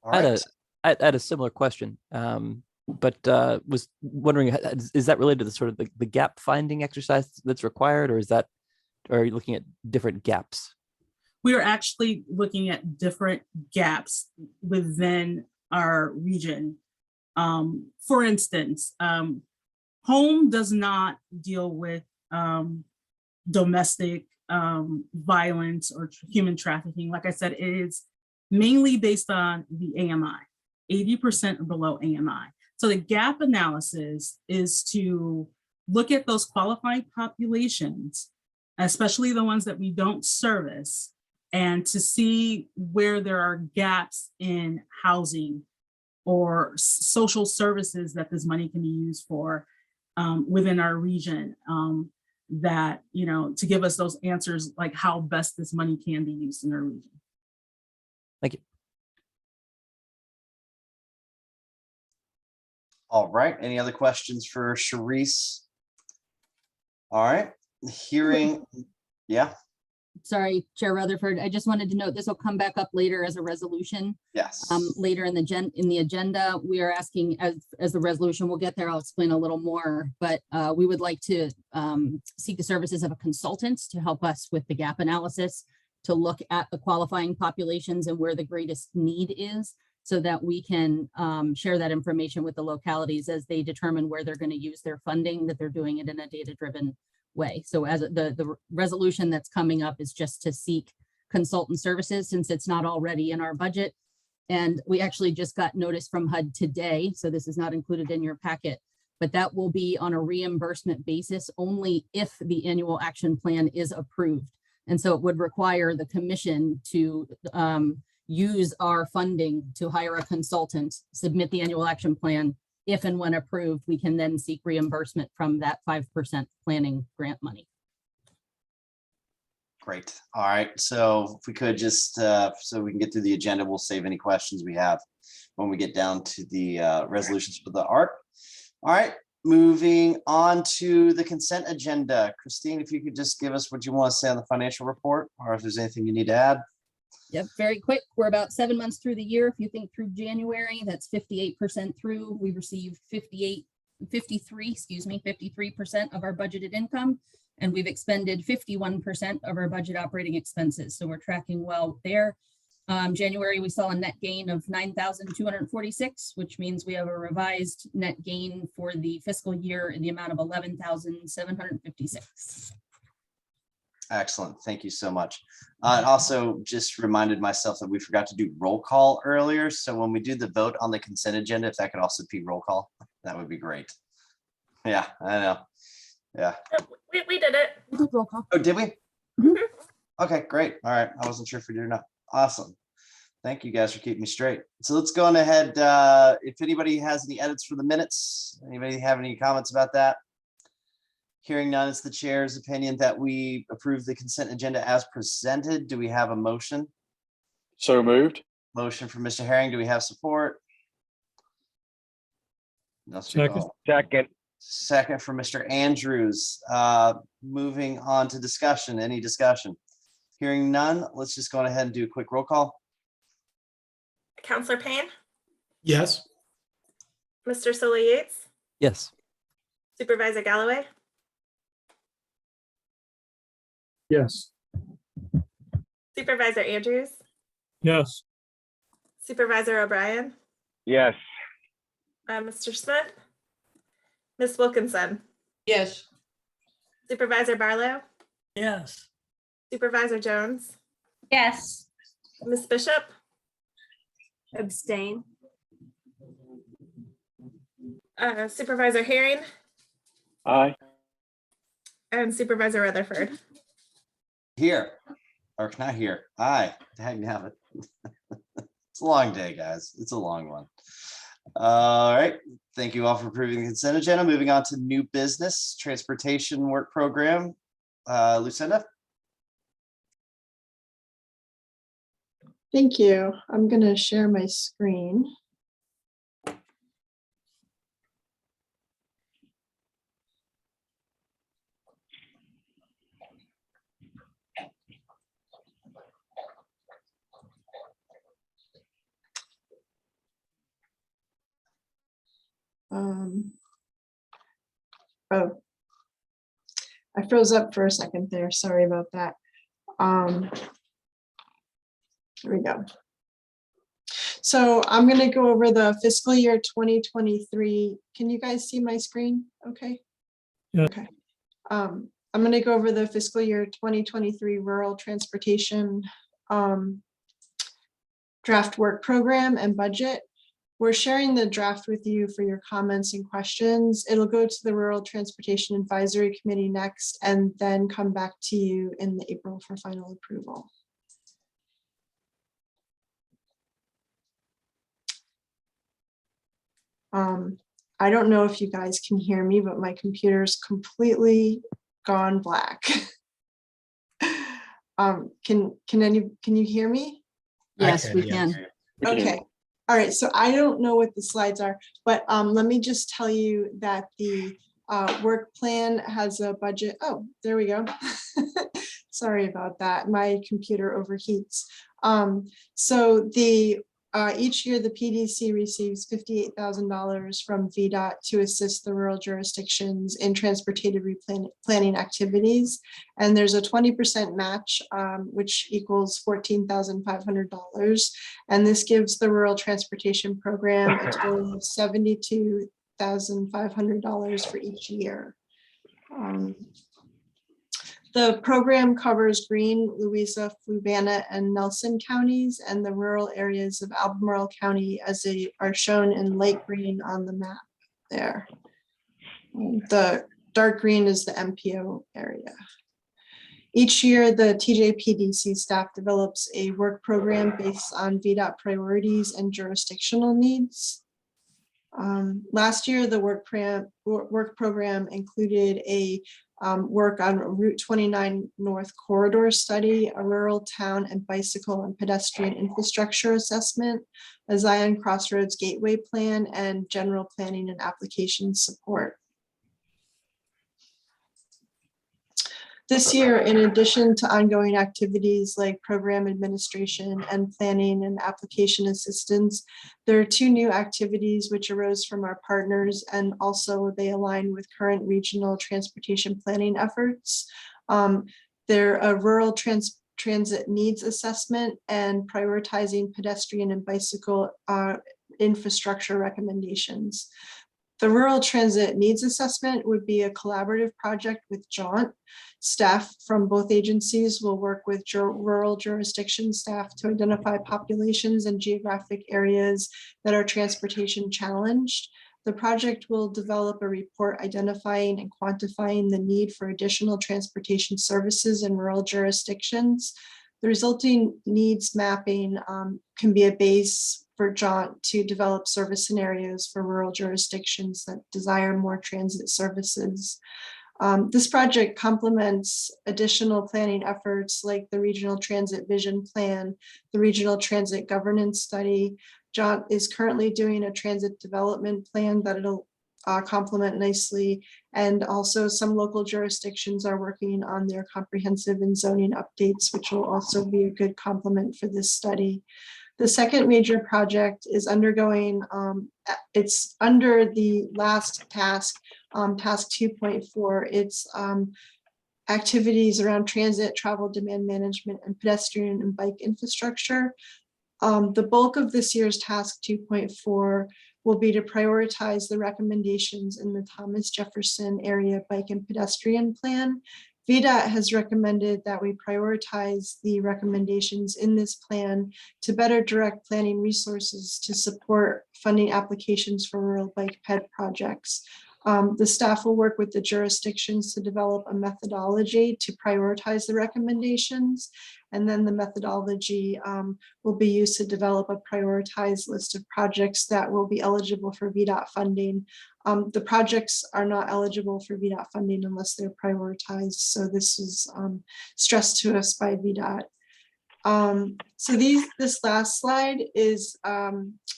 Speaker 1: All
Speaker 5: I had
Speaker 1: right.
Speaker 5: I had a similar question, but was wondering, is that related to the sort of the gap finding exercise that's required, or are you looking at different gaps?
Speaker 8: We are actually looking at different gaps within our region. For instance, home does not deal with domestic violence or human trafficking. Like I said, it is mainly based on the AMI, 80% or below AMI. So the gap analysis is to look at those qualifying populations, especially the ones that we don't service, and to see where there are gaps in housing or social services that this money can be used for within our region, that, you know, to give us those answers, like how best this money can be used in our region.
Speaker 5: Thank you.
Speaker 1: All right. Any other questions for Sharice? All right. Hearing, yeah,
Speaker 3: Sorry, Chair Rutherford, I just wanted to note this will come back up later as a resolution.
Speaker 1: yes.
Speaker 3: Later in the agenda, we are asking, as the resolution will get there, I'll explain a little more, but we would like to seek the services of a consultant to help us with the gap analysis, to look at the qualifying populations and where the greatest need is, so that we can share that information with the localities as they determine where they're going to use their funding, that they're doing it in a data-driven way. So as the resolution that's coming up is just to seek consultant services, since it's not already in our budget. And we actually just got notice from HUD today, so this is not included in your packet, but that will be on a reimbursement basis only if the annual action plan is approved. And so it would require the commission to use our funding to hire a consultant, submit the annual action plan. If and when approved, we can then seek reimbursement from that 5% planning grant money.
Speaker 1: Great. All right. So if we could just, so we can get through the agenda, we'll save any questions we have when we get down to the resolutions for the ARP. All right. Moving on to the consent agenda. Christine, if you could just give us what you want to say on the financial report, or if there's anything you need to add.
Speaker 3: Yep, very quick. We're about 7 months through the year. If you think through January, that's 58% through. We received 53% of our budgeted income, and we've expended 51% of our budget operating expenses. So we're tracking well there. January, we saw a net gain of 9,246, which means we have a revised net gain for the fiscal year in the amount of 11,756.
Speaker 1: Excellent. Thank you so much. And also just reminded myself that we forgot to do roll call earlier. So when we do the vote on the consent agenda, if that could also be roll call, that would be great. Yeah, I know. Yeah.
Speaker 2: We did it.
Speaker 3: We did roll call.
Speaker 1: Oh, did we?
Speaker 3: Mhm.
Speaker 1: Okay, great. All right. I wasn't sure if we did or not. Awesome. Thank you guys for keeping me straight. So let's go on ahead. If anybody has any edits for the minutes, anybody have any comments about that? Hearing none, it's the chair's opinion that we approve the consent agenda as presented. Do we have a motion?
Speaker 11: So moved.
Speaker 1: Motion from Mr. Herring. Do we have support? No.
Speaker 4: Second.
Speaker 6: Second.
Speaker 1: Second from Mr. Andrews. Moving on to discussion. Any discussion? Hearing none, let's just go ahead and do a quick roll call.
Speaker 2: Counselor Payne,
Speaker 11: Yes.
Speaker 2: Mr. Sola Yates,
Speaker 5: Yes.
Speaker 2: Supervisor Galloway,
Speaker 4: Yes.
Speaker 2: Supervisor Andrews,
Speaker 4: Yes.
Speaker 2: Supervisor O'Brien,
Speaker 6: Yes.
Speaker 2: Mr. Smith, Ms. Wilkinson,
Speaker 12: Yes.
Speaker 2: Supervisor Barlow,
Speaker 12: Yes.
Speaker 2: Supervisor Jones,
Speaker 7: Yes.
Speaker 2: Ms. Bishop,
Speaker 9: Abstain.
Speaker 2: Supervisor Herring,
Speaker 11: Aye.
Speaker 2: and Supervisor Rutherford.
Speaker 1: Here, or not here. Aye. Dang nabbit. It's a long day, guys. It's a long one. All right. Thank you all for approving the consent agenda. Moving on to new business, transportation work program. Lucinda?
Speaker 12: Thank you. I'm going to share my screen. Oh, I froze up for a second there. Sorry about that. Here we go. So I'm going to go over the fiscal year 2023. Can you guys see my screen? Okay.
Speaker 4: Yeah.
Speaker 12: Okay. I'm going to go over the fiscal year 2023 rural transportation draft work program and budget. We're sharing the draft with you for your comments and questions. It'll go to the Rural Transportation Advisory Committee next, and then come back to you in April for final approval. I don't know if you guys can hear me, but my computer's completely gone black. Can you hear me?
Speaker 3: Yes, we can.
Speaker 12: Okay. All right. So I don't know what the slides are, but let me just tell you that the work plan has a budget. Oh, there we go. Sorry about that. My computer overheats. So the each year the PDC receives $58,000 from VDOT to assist the rural jurisdictions in transportation replanning activities. And there's a 20% match, which equals $14,500. And this gives the rural transportation program a total of $72,500 for each year. The program covers Greene, Louisa, Fluvanna, and Nelson counties, and the rural areas of Albemarle County as they are shown in light green on the map there. The dark green is the MPO area. Each year, the TJPDC staff develops a work program based on VDOT priorities and jurisdictional needs. Last year, the work program included a work on Route 29 North Corridor study, a rural town and bicycle and pedestrian infrastructure assessment, a Zion Crossroads Gateway plan, and general planning and application support. This year, in addition to ongoing activities like program administration and planning and application assistance, there are 2 new activities which arose from our partners, and also they align with current regional transportation planning efforts. They're a rural transit needs assessment and prioritizing pedestrian and bicycle infrastructure recommendations. The rural transit needs assessment would be a collaborative project with JAUNT. Staff from both agencies will work with rural jurisdiction staff to identify populations and geographic areas that are transportation challenged. The project will develop a report identifying and quantifying the need for additional transportation services in rural jurisdictions. The resulting needs mapping can be a base for JAUNT to develop service scenarios for rural jurisdictions that desire more transit services. This project complements additional planning efforts like the Regional Transit Vision Plan, the Regional Transit Governance Study. JAUNT is currently doing a transit development plan that it'll complement nicely, and also some local jurisdictions are working on their comprehensive and zoning updates, which will also be a good complement for this study. The second major project is undergoing, it's under the last task, task 2.4. It's activities around transit, travel, demand management, and pedestrian and bike infrastructure. The bulk of this year's task 2.4 will be to prioritize the recommendations in the Thomas Jefferson area bike and pedestrian plan. VDOT has recommended that we prioritize the recommendations in this plan to better direct planning resources to support funding applications for rural bike ped projects. The staff will work with the jurisdictions to develop a methodology to prioritize the recommendations, and then the methodology will be used to develop a prioritized list of projects that will be eligible for VDOT funding. The projects are not eligible for VDOT funding unless they're prioritized, so this is stressed to us by VDOT. So this last slide is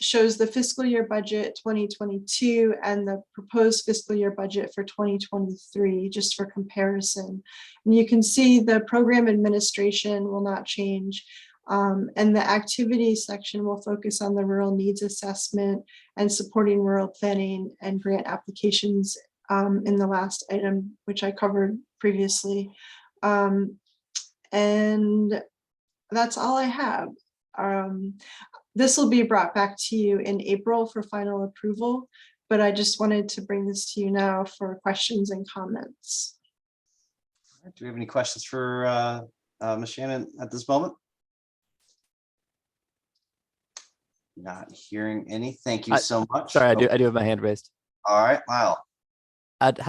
Speaker 12: shows the fiscal year budget 2022 and the proposed fiscal year budget for 2023, just for comparison. And you can see the program administration will not change. And the activity section will focus on the rural needs assessment and supporting rural planning and grant applications in the last item, which I covered previously. And that's all I have. This will be brought back to you in April for final approval, but I just wanted to bring this to you now for questions and comments.
Speaker 1: Do we have any questions for Ms. Shannon at this moment? Not hearing any. Thank you so much.
Speaker 5: Sorry, I do have my hand raised.
Speaker 1: All right, Lyle.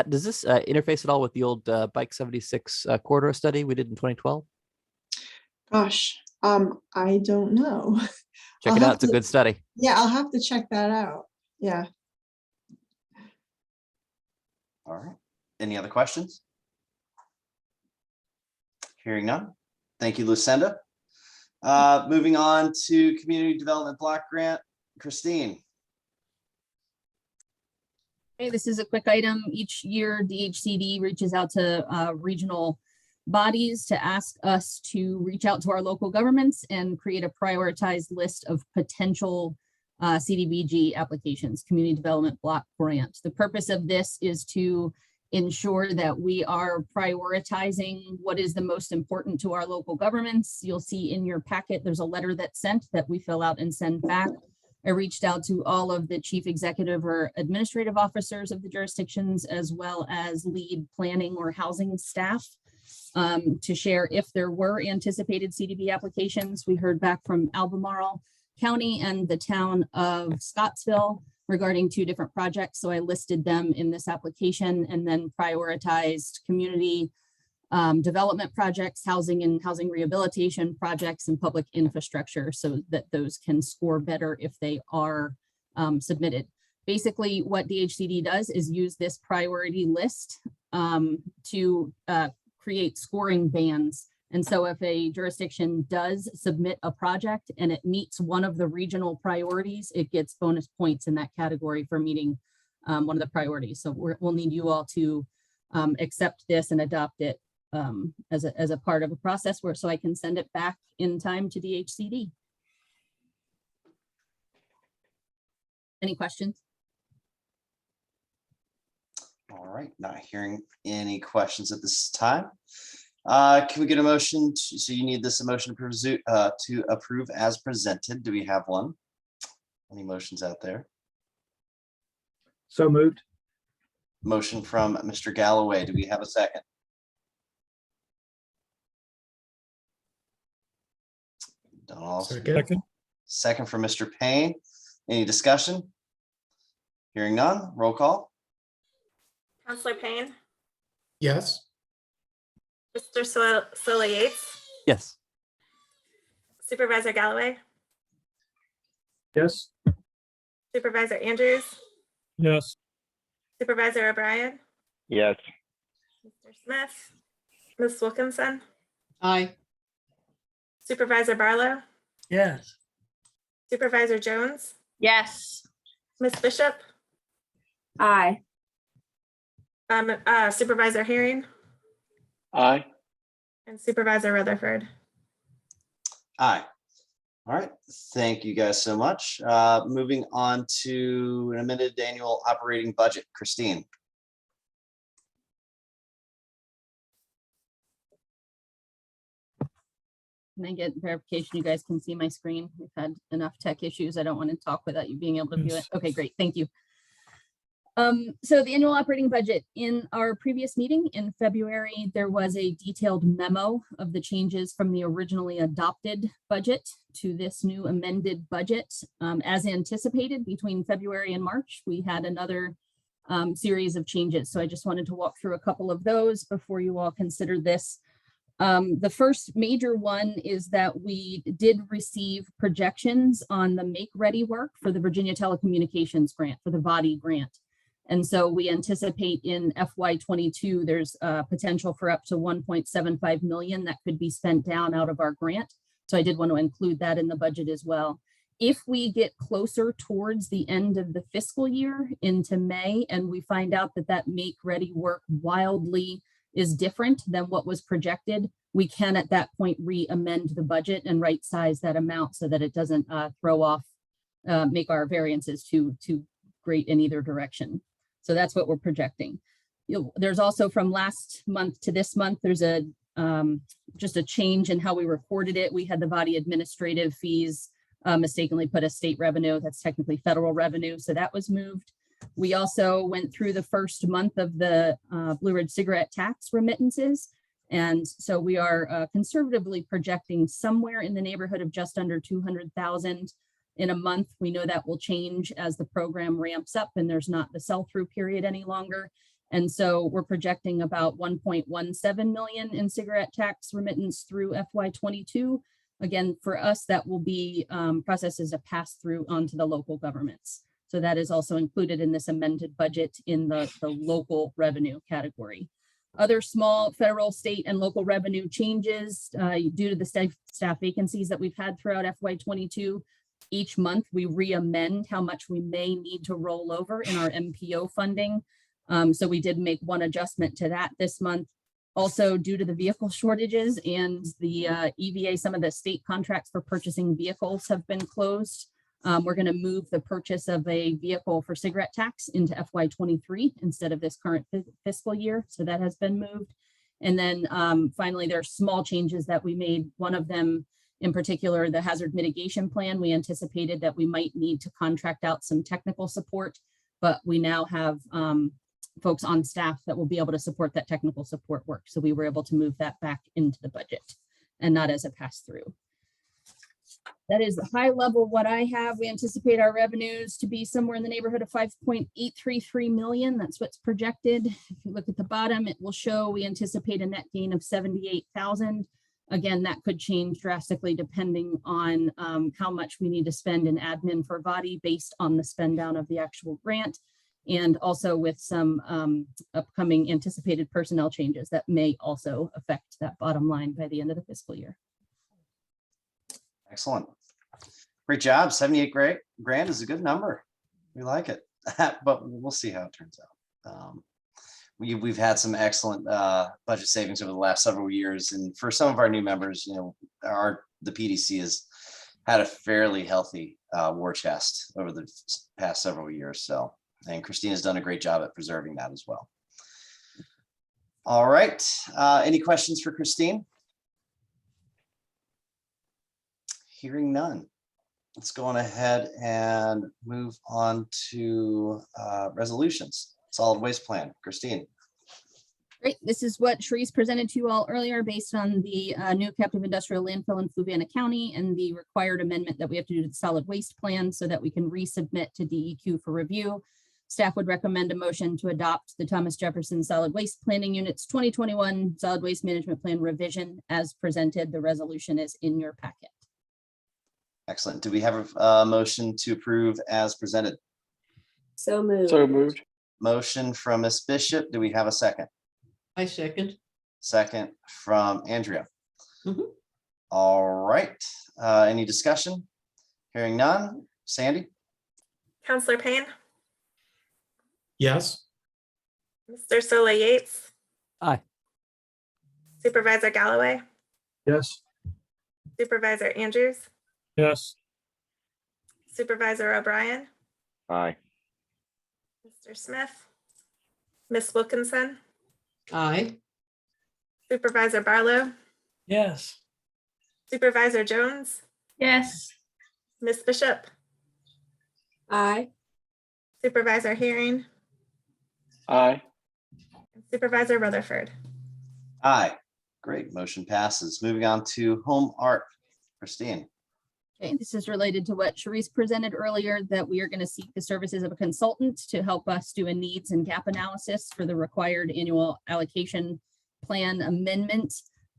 Speaker 5: Does this interface at all with the old Bike 76 corridor study we did in 2012?
Speaker 12: Gosh, I don't know.
Speaker 5: Check it out. It's a good study.
Speaker 12: Yeah, I'll have to check that out. Yeah.
Speaker 1: All right. Any other questions? Hearing none. Thank you, Lucinda. Moving on to Community Development Block Grant, Christine.
Speaker 3: Okay, this is a quick item. Each year, DHCD reaches out to regional bodies to ask us to reach out to our local governments and create a prioritized list of potential CDBG applications, Community Development Block Grant. The purpose of this is to ensure that we are prioritizing what is the most important to our local governments. You'll see in your packet, there's a letter that's sent that we fill out and send back. I reached out to all of the chief executive or administrative officers of the jurisdictions, as well as lead planning or housing staff, to share if there were anticipated CDB applications. We heard back from Albemarle County and the town of Scottsville regarding 2 different projects. So I listed them in this application and then prioritized community development projects, housing and housing rehabilitation projects, and public infrastructure, so that those can score better if they are submitted. Basically, what DHCD does is use this priority list to create scoring bands. And so if a jurisdiction does submit a project and it meets one of the regional priorities, it gets bonus points in that category for meeting one of the priorities. So we'll need you all to accept this and adopt it as a part of a process so I can send it back in time to DHCD. Any questions?
Speaker 1: All right, not hearing any questions at this time. Can we get a motion so you need this motion to approve as presented? Do we have one? Any motions out there?
Speaker 11: So moved.
Speaker 1: Motion from Mr. Galloway. Do we have a second?
Speaker 4: Second.
Speaker 1: Second from Mr. Payne. Any discussion? Hearing none, roll call.
Speaker 2: Counselor Payne,
Speaker 11: Yes.
Speaker 2: Mr. Sola Yates,
Speaker 5: Yes.
Speaker 2: Supervisor Galloway,
Speaker 11: Yes.
Speaker 2: Supervisor Andrews,
Speaker 4: Yes.
Speaker 2: Supervisor O'Brien,
Speaker 6: Yes.
Speaker 2: Mr. Smith, Ms. Wilkinson,
Speaker 8: Aye.
Speaker 2: Supervisor Barlow,
Speaker 11: Yes.
Speaker 2: Supervisor Jones,
Speaker 7: Yes.
Speaker 2: Ms. Bishop,
Speaker 7: Aye.
Speaker 2: Supervisor Herring,
Speaker 11: Aye.
Speaker 2: and Supervisor Rutherford.
Speaker 1: Aye. All right, thank you guys so much. Moving on to an amended annual operating budget, Christine.
Speaker 3: Can I get verification? You guys can see my screen. We've had enough tech issues. I don't want to talk without you being able to view it.
Speaker 4: Yes.
Speaker 3: Okay, great. Thank you. So the annual operating budget, in our previous meeting in February, there was a detailed memo of the changes from the originally adopted budget to this new amended budget. As anticipated, between February and March, we had another series of changes. So I just wanted to walk through a couple of those before you all consider this. The first major one is that we did receive projections on the make ready work for the Virginia Telecommunications Grant, for the body grant. And so we anticipate in FY22, there's potential for up to 1.75 million that could be spent down out of our grant. So I did want to include that in the budget as well. If we get closer towards the end of the fiscal year into May and we find out that that make ready work wildly is different than what was projected, we can at that point re-amend the budget and right size that amount so that it doesn't throw off, make our variances too great in either direction. So that's what we're projecting. There's also from last month to this month, there's a just a change in how we recorded it. We had the body administrative fees mistakenly put as state revenue. That's technically federal revenue. So that was moved. We also went through the first month of the Blue Ridge cigarette tax remittances. And so we are conservatively projecting somewhere in the neighborhood of just under 200,000 in a month. We know that will change as the program ramps up and there's not the sell-through period any longer. And so we're projecting about 1.17 million in cigarette tax remittance through FY22. Again, for us, that will be processed as a pass-through onto the local governments. So that is also included in this amended budget in the local revenue category. Other small federal, state, and local revenue changes due to the staff vacancies that we've had throughout FY22. Each month, we re-amend how much we may need to roll over in our MPO funding. So we did make one adjustment to that this month. Also, due to the vehicle shortages and the EVA, some of the state contracts for purchasing vehicles have been closed. We're going to move the purchase of a vehicle for cigarette tax into FY23 instead of this current fiscal year. So that has been moved. And then finally, there are small changes that we made. One of them in particular, the hazard mitigation plan. We anticipated that we might need to contract out some technical support, but we now have folks on staff that will be able to support that technical support work. So we were able to move that back into the budget and not as a pass-through. That is the high level what I have. We anticipate our revenues to be somewhere in the neighborhood of 5.833 million. That's what's projected. If you look at the bottom, it will show we anticipate a net gain of 78,000. Again, that could change drastically depending on how much we need to spend in admin for body based on the spend down of the actual grant, and also with some upcoming anticipated personnel changes that may also affect that bottom line by the end of the fiscal year.
Speaker 1: Excellent. Great job. 78 grand is a good number. We like it, but we'll see how it turns out. We've had some excellent budget savings over the last several years. And for some of our new members, you know, the PDC has had a fairly healthy war chest over the past several years. So, and Christina's done a great job at preserving that as well. All right. Any questions for Christine? Hearing none. Let's go on ahead and move on to resolutions. Solid waste plan. Christine.
Speaker 3: Great. This is what Sharice presented to you all earlier based on the new captive industrial landfill in Fluvanna County and the required amendment that we have to do to the solid waste plan so that we can resubmit to DEQ for review. Staff would recommend a motion to adopt the Thomas Jefferson Solid Waste Planning Unit's 2021 Solid Waste Management Plan revision as presented. The resolution is in your packet.
Speaker 1: Excellent. Do we have a motion to approve as presented?
Speaker 11: So moved. So moved.
Speaker 1: Motion from Ms. Bishop. Do we have a second?
Speaker 11: I second.
Speaker 1: Second from Andrea. All right. Any discussion? Hearing none. Sandy?
Speaker 2: Counselor Payne,
Speaker 11: Yes.
Speaker 2: Mr. Sola Yates,
Speaker 5: Aye.
Speaker 2: Supervisor Galloway,
Speaker 11: Yes.
Speaker 2: Supervisor Andrews,
Speaker 4: Yes.
Speaker 2: Supervisor O'Brien,
Speaker 6: Aye.
Speaker 2: Mr. Smith, Ms. Wilkinson,
Speaker 11: Aye.
Speaker 2: Supervisor Barlow,
Speaker 11: Yes.
Speaker 2: Supervisor Jones,
Speaker 7: Yes.
Speaker 2: Ms. Bishop,
Speaker 11: Aye.
Speaker 2: Supervisor Herring,
Speaker 11: Aye.
Speaker 2: and Supervisor Rutherford.
Speaker 1: Aye. Great. Motion passes. Moving on to home art. Christine.
Speaker 3: Okay, this is related to what Sharice presented earlier, that we are going to seek the services of a consultant to help us do a needs and gap analysis for the required annual allocation plan amendment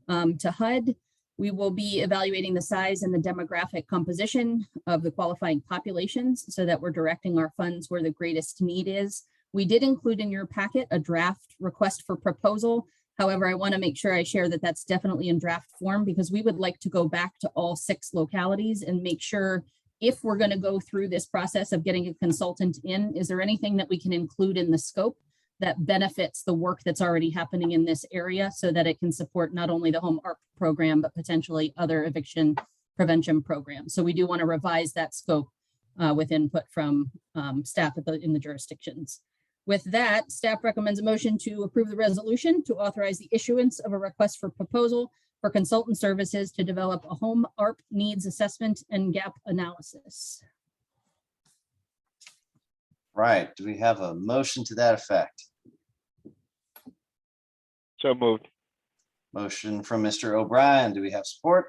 Speaker 3: to HUD. We will be evaluating the size and the demographic composition of the qualifying populations so that we're directing our funds where the greatest need is. We did include in your packet a draft request for proposal. However, I want to make sure I share that that's definitely in draft form because we would like to go back to all 6 localities and make sure if we're going to go through this process of getting a consultant in, is there anything that we can include in the scope that benefits the work that's already happening in this area so that it can support not only the home ARP program, but potentially other eviction prevention programs. So we do want to revise that scope with input from staff in the jurisdictions. With that, staff recommends a motion to approve the resolution to authorize the issuance of a request for proposal for consultant services to develop a home ARP needs assessment and gap analysis.
Speaker 1: Right, do we have a motion to that effect?
Speaker 6: So moved.
Speaker 1: Motion from Mr. O'Brien. Do we have support?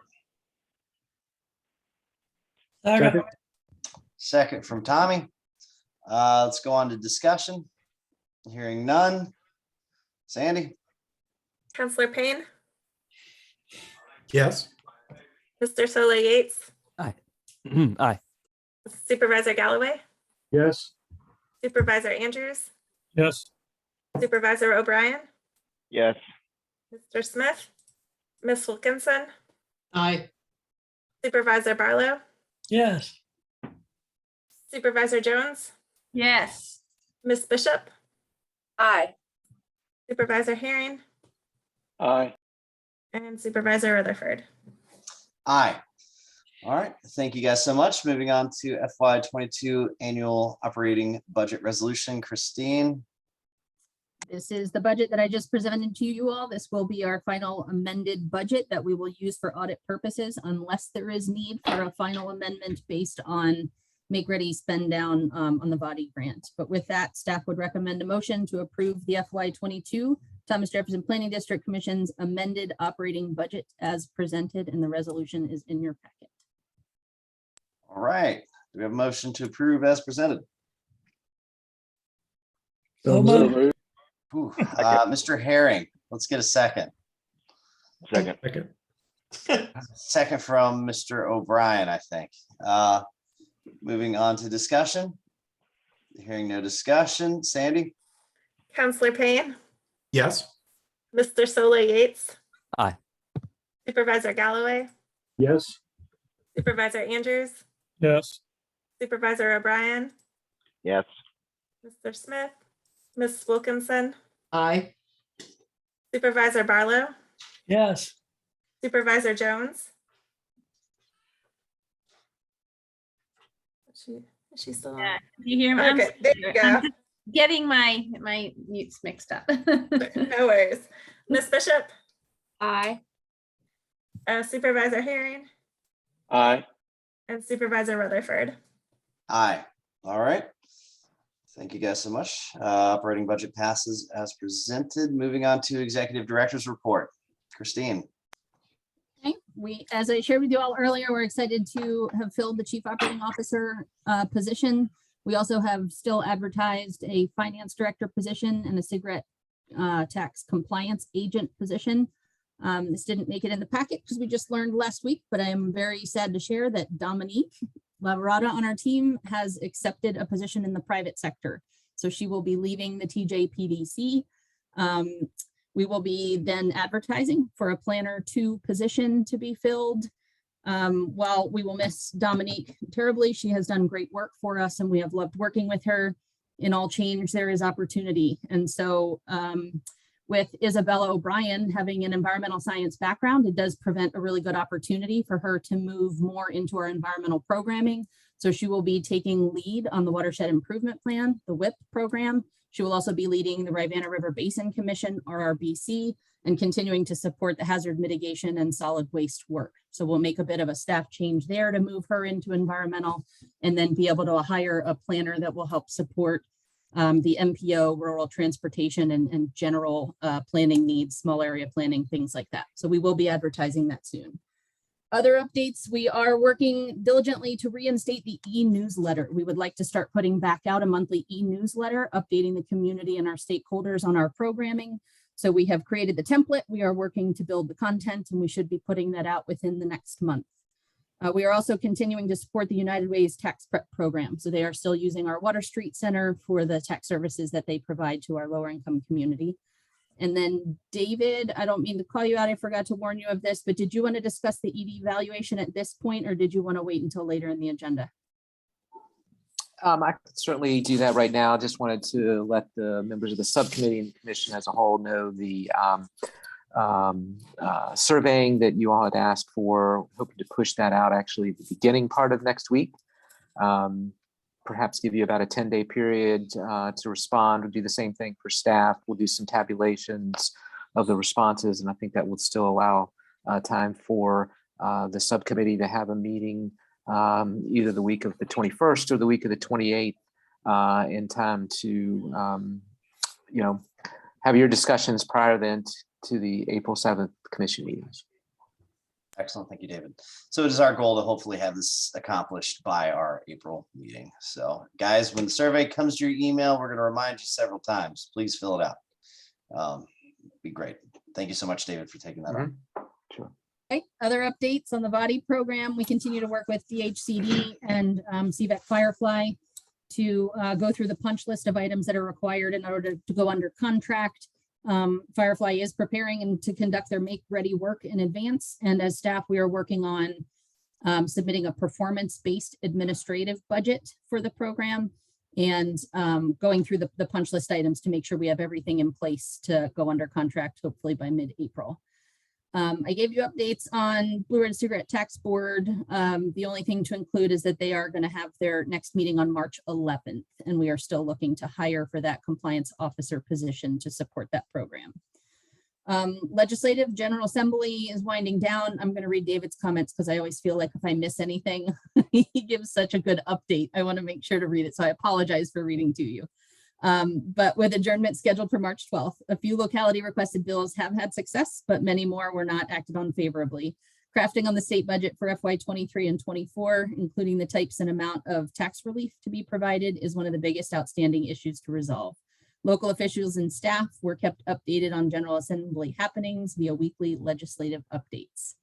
Speaker 11: Second.
Speaker 1: Second from Tommy. Let's go on to discussion. Hearing none. Sandy?
Speaker 2: Counselor Payne,
Speaker 11: Yes.
Speaker 2: Mr. Sola Yates,
Speaker 5: Aye. Aye.
Speaker 2: Supervisor Galloway,
Speaker 11: Yes.
Speaker 2: Supervisor Andrews,
Speaker 4: Yes.
Speaker 2: Supervisor O'Brien,
Speaker 6: Yes.
Speaker 2: Mr. Smith, Ms. Wilkinson,
Speaker 11: Aye.
Speaker 2: Supervisor Barlow,
Speaker 11: Yes.
Speaker 2: Supervisor Jones,
Speaker 7: Yes.
Speaker 2: Ms. Bishop,
Speaker 11: Aye.
Speaker 2: Supervisor Herring,
Speaker 11: Aye.
Speaker 2: and Supervisor Rutherford.
Speaker 1: Aye. All right, thank you guys so much. Moving on to FY22 annual operating budget resolution. Christine?
Speaker 3: This is the budget that I just presented to you all. This will be our final amended budget that we will use for audit purposes unless there is need for a final amendment based on make ready spend down on the body grant. But with that, staff would recommend a motion to approve the FY22 Thomas Jefferson Planning District Commission's amended operating budget as presented, and the resolution is in your packet.
Speaker 1: All right, do we have a motion to approve as presented?
Speaker 11: So moved.
Speaker 1: Ooh, Mr. Herring, let's get a second.
Speaker 6: Second.
Speaker 1: Second from Mr. O'Brien, I think. Moving on to discussion. Hearing no discussion. Sandy?
Speaker 2: Counselor Payne,
Speaker 11: Yes.
Speaker 2: Mr. Sola Yates,
Speaker 5: Aye.
Speaker 2: Supervisor Galloway,
Speaker 11: Yes.
Speaker 2: Supervisor Andrews,
Speaker 4: Yes.
Speaker 2: Supervisor O'Brien,
Speaker 6: Yes.
Speaker 2: Mr. Smith, Ms. Wilkinson,
Speaker 11: Aye.
Speaker 2: Supervisor Barlow,
Speaker 11: Yes.
Speaker 2: Supervisor Jones. Is she still on?
Speaker 7: Yeah. You hear me?
Speaker 2: Okay, there you
Speaker 7: I'm
Speaker 2: go.
Speaker 7: just getting my mutes mixed up.
Speaker 2: No worries. Ms. Bishop,
Speaker 11: Aye.
Speaker 2: Supervisor Herring,
Speaker 11: Aye.
Speaker 2: and Supervisor Rutherford.
Speaker 1: Aye. All right. Thank you guys so much. Operating budget passes as presented. Moving on to executive director's report. Christine?
Speaker 3: Okay, as I shared with you all earlier, we're excited to have filled the chief operating officer position. We also have still advertised a finance director position and a cigarette tax compliance agent position. This didn't make it in the packet because we just learned last week, but I am very sad to share that Dominique Lavarada on our team has accepted a position in the private sector. So she will be leaving the TJPDC. We will be then advertising for a planner 2 position to be filled. While we will miss Dominique terribly, she has done great work for us and we have loved working with her. In all change, there is opportunity. And so with Isabella O'Brien having an environmental science background, it does prevent a really good opportunity for her to move more into our environmental programming. So she will be taking lead on the Watershed Improvement Plan, the WIP program. She will also be leading the Rivanna River Basin Commission, RRBC, and continuing to support the hazard mitigation and solid waste work. So we'll make a bit of a staff change there to move her into environmental and then be able to hire a planner that will help support the MPO, rural transportation and general planning needs, small area planning, things like that. So we will be advertising that soon. Other updates, we are working diligently to reinstate the e-newsletter. We would like to start putting back out a monthly e-newsletter, updating the community and our stakeholders on our programming. So we have created the template. We are working to build the content and we should be putting that out within the next month. We are also continuing to support the United Way's tax prep program. So they are still using our Water Street Center for the tax services that they provide to our lower income community. And then David, I don't mean to call you out. I forgot to warn you of this, but did you want to discuss the ED evaluation at this point, or did you want to wait until later in the agenda?
Speaker 13: I could certainly do that right now. Just wanted to let the members of the subcommittee and the commission as a whole know the surveying that you all had asked for, hoping to push that out actually at the beginning part of next week. Perhaps give you about a 10-day period to respond. We'll do the same thing for staff. We'll do some tabulations of the responses, and I think that would still allow time for the subcommittee to have a meeting either the week of the 21st or the week of the 28th in time to, have your discussions prior then to the April 7th commission meetings.
Speaker 1: Excellent. Thank you, David. So it is our goal to hopefully have this accomplished by our April meeting. So guys, when the survey comes to your email, we're going to remind you several times. Please fill it out. Be great. Thank you so much, David, for taking that on.
Speaker 13: Sure.
Speaker 3: Okay, other updates on the body program. We continue to work with DHCD and CVEC Firefly to go through the punch list of items that are required in order to go under contract. Firefly is preparing and to conduct their make ready work in advance. And as staff, we are working on submitting a performance-based administrative budget for the program and going through the punch list items to make sure we have everything in place to go under contract, hopefully by mid-April. I gave you updates on Blue Ridge Cigarette Tax Board. The only thing to include is that they are going to have their next meeting on March 11th, and we are still looking to hire for that compliance officer position to support that program. Legislative General Assembly is winding down. I'm going to read David's comments because I always feel like if I miss anything, he gives such a good update. I want to make sure to read it, so I apologize for reading to you. But with adjournment scheduled for March 12th, a few locality requested bills have had success, but many more were not acted on favorably. Crafting on the state budget for FY23 and 24, including the types and amount of tax relief to be provided, is one of the biggest outstanding issues to resolve. Local officials and staff were kept updated on General Assembly happenings via weekly legislative updates.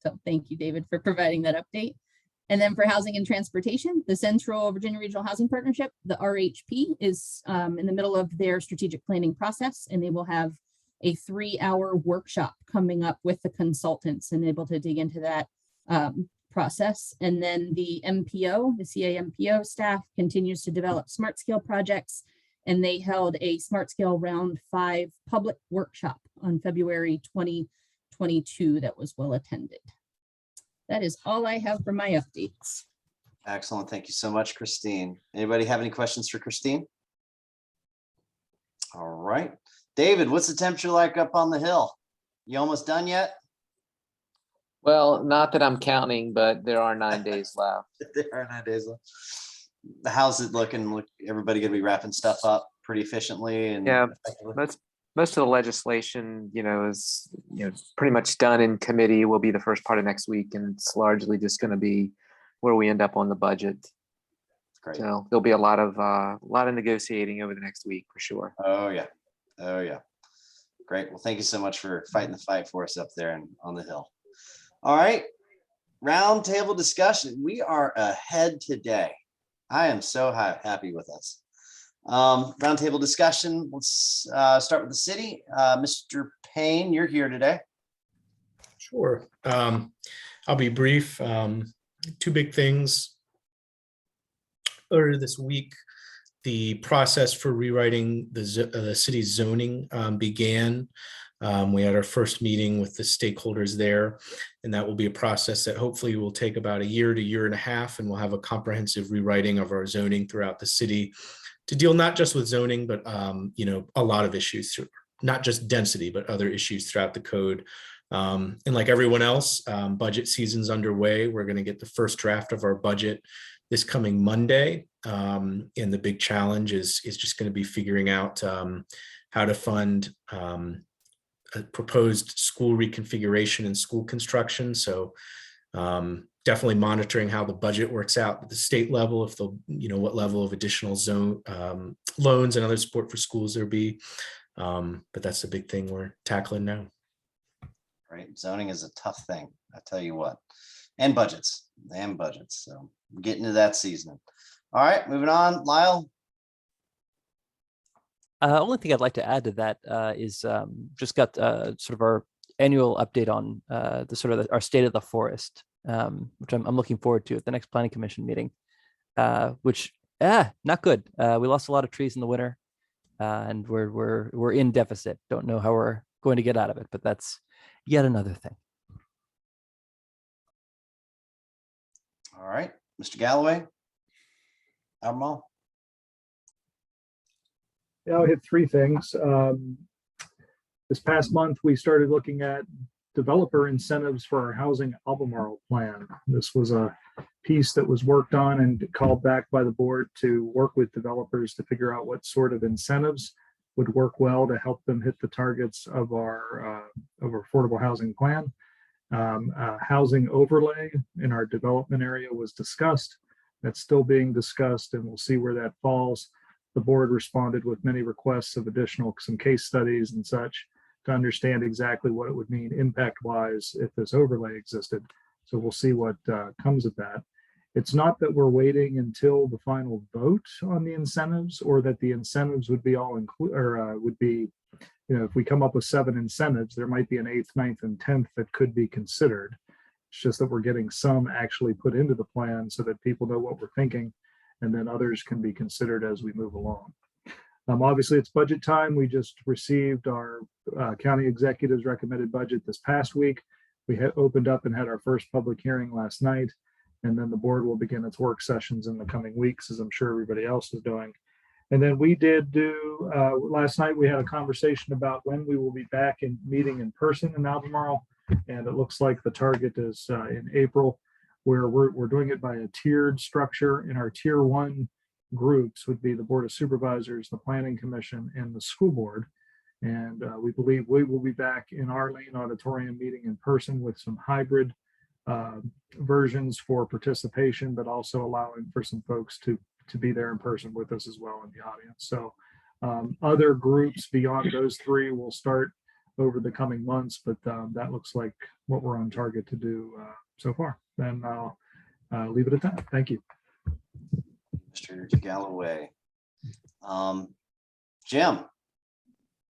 Speaker 3: So thank you, David, for providing that update. And then for housing and transportation, the Central Virginia Regional Housing Partnership, the RHP, is in the middle of their strategic planning process, and they will have a 3-hour workshop coming up with the consultants and able to dig into that process. And then the MPO, the CAMPO staff continues to develop smart scale projects, and they held a smart scale round 5 public workshop on February 2022 that was well attended. That is all I have for my updates.
Speaker 1: Excellent. Thank you so much, Christine. Anybody have any questions for Christine? All right. David, what's the temperature like up on the hill? You almost done yet?
Speaker 13: Well, not that I'm counting, but there are 9 days left.
Speaker 1: There are 9 days left. How's it looking? Everybody gonna be wrapping stuff up pretty efficiently? And
Speaker 13: yeah, most of the legislation, is pretty much done in committee. Will be the first part of next week, and it's largely just going to be where we end up on the budget.
Speaker 1: Great.
Speaker 13: So there'll be a lot of negotiating over the next week for sure.
Speaker 1: Oh yeah, great. Well, thank you so much for fighting the fight for us up there and on the hill. All right, roundtable discussion. We are ahead today. I am so happy with us. Roundtable discussion. Let's start with the city. Mr. Payne, you're here today.
Speaker 14: Sure. I'll be brief. 2 big things. Earlier this week, the process for rewriting the city's zoning began. We had our first meeting with the stakeholders there, and that will be a process that hopefully will take about 1 year to 1.5 years, and we'll have a comprehensive rewriting of our zoning throughout the city to deal not just with zoning, but a lot of issues, not just density, but other issues throughout the code. And like everyone else, budget season's underway. We're going to get the first draft of our budget this coming Monday. And the big challenge is just going to be figuring out how to fund a proposed school reconfiguration and school construction. So definitely monitoring how the budget works out at the state level, if they'll, what level of additional zone loans and other support for schools there'll be. But that's the big thing we're tackling now.
Speaker 1: Right. Zoning is a tough thing, I tell you what, and budgets. So we're getting to that season. All right, moving on. Lyle.
Speaker 5: Only thing I'd like to add to that is just got sort of our annual update on our state of the forest, which I'm looking forward to at the next planning commission meeting, which not good. We lost a lot of trees in the winter, and we're in deficit. Don't know how we're going to get out of it, but that's yet another thing.
Speaker 1: All right, Mr. Galloway. Albemarle.
Speaker 15: Yeah, I'll hit three things. This past month, we started looking at developer incentives for our housing Albemarle plan. This was a piece that was worked on and called back by the board to work with developers to figure out what sort of incentives would work well to help them hit the targets of our affordable housing plan. Housing overlay in our development area was discussed. That's still being discussed, and we'll see where that falls. The board responded with many requests of some case studies and such to understand exactly what it would mean impact-wise if this overlay existed. So we'll see what comes of that. It's not that we're waiting until the final vote on the incentives, or that the incentives would be all included, or would be, if we come up with 7 incentives, there might be an 8th, 9th, and 10th that could be considered. It's just that we're getting some actually put into the plan so that people know what we're thinking, and then others can be considered as we move along. Obviously, it's budget time. We just received our county executive's recommended budget this past week. We had opened up and had our first public hearing last night, and then the board will begin its work sessions in the coming weeks, as I'm sure everybody else is doing. And then we did do, last night we had a conversation about when we will be back in meeting in person in Albemarle, and it looks like the target is in April, where we're doing it by a tiered structure. In our tier 1 groups would be the Board of Supervisors, the Planning Commission, and the school board. And we believe we will be back in our Lane Auditorium meeting in person with some hybrid versions for participation, but also allowing for some folks to be there in person with us as well in the audience. So other groups beyond those 3 will start over the coming months, but that looks like what we're on target to do so far. Then I'll leave it at that. Thank you.
Speaker 1: Mr. Galloway. Jim.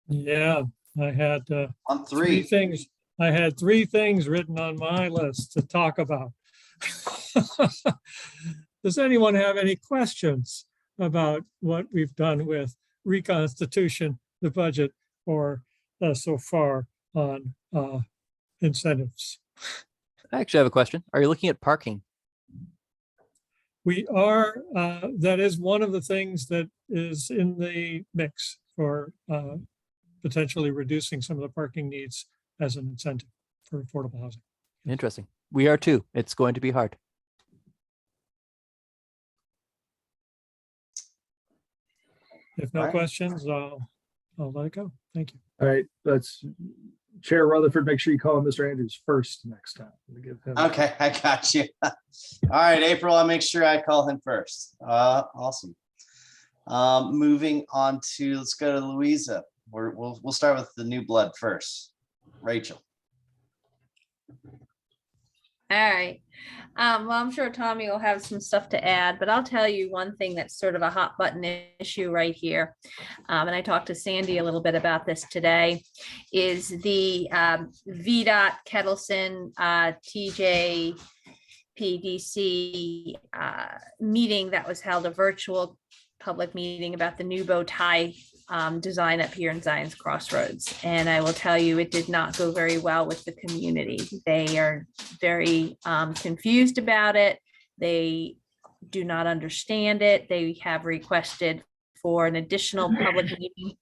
Speaker 4: Yeah, I had
Speaker 1: on
Speaker 4: 3 things. I had 3 things written on my list to talk about. Does anyone have any questions about what we've done with reconstitution, the budget, or so far on incentives?
Speaker 5: I actually have a question. Are you looking at parking?
Speaker 4: We are. That is one of the things that is in the mix for potentially reducing some of the parking needs as an incentive for affordable housing.
Speaker 5: Interesting. We are too. It's going to be hard.
Speaker 4: If no questions, I'll let it go. Thank you.
Speaker 15: All right, let's Chair Rutherford, make sure you call Mr. Andrews first next time. Give him
Speaker 1: okay, I got you. All right, April, I'll make sure I call him first. Awesome. Moving on to, let's go to Louisa. We'll start with the new blood first. Rachel.
Speaker 7: All right. Well, I'm sure Tommy will have some stuff to add, but I'll tell you one thing that's sort of a hot button issue right here. And I talked to Sandy a little bit about this today, is the VDOT Kettleson TJPDC meeting that was held, a virtual public meeting about the new bow tie design up here in Zion's Crossroads. And I will tell you, it did not go very well with the community. They are very confused about it. They do not understand it. They have requested for an additional public meeting,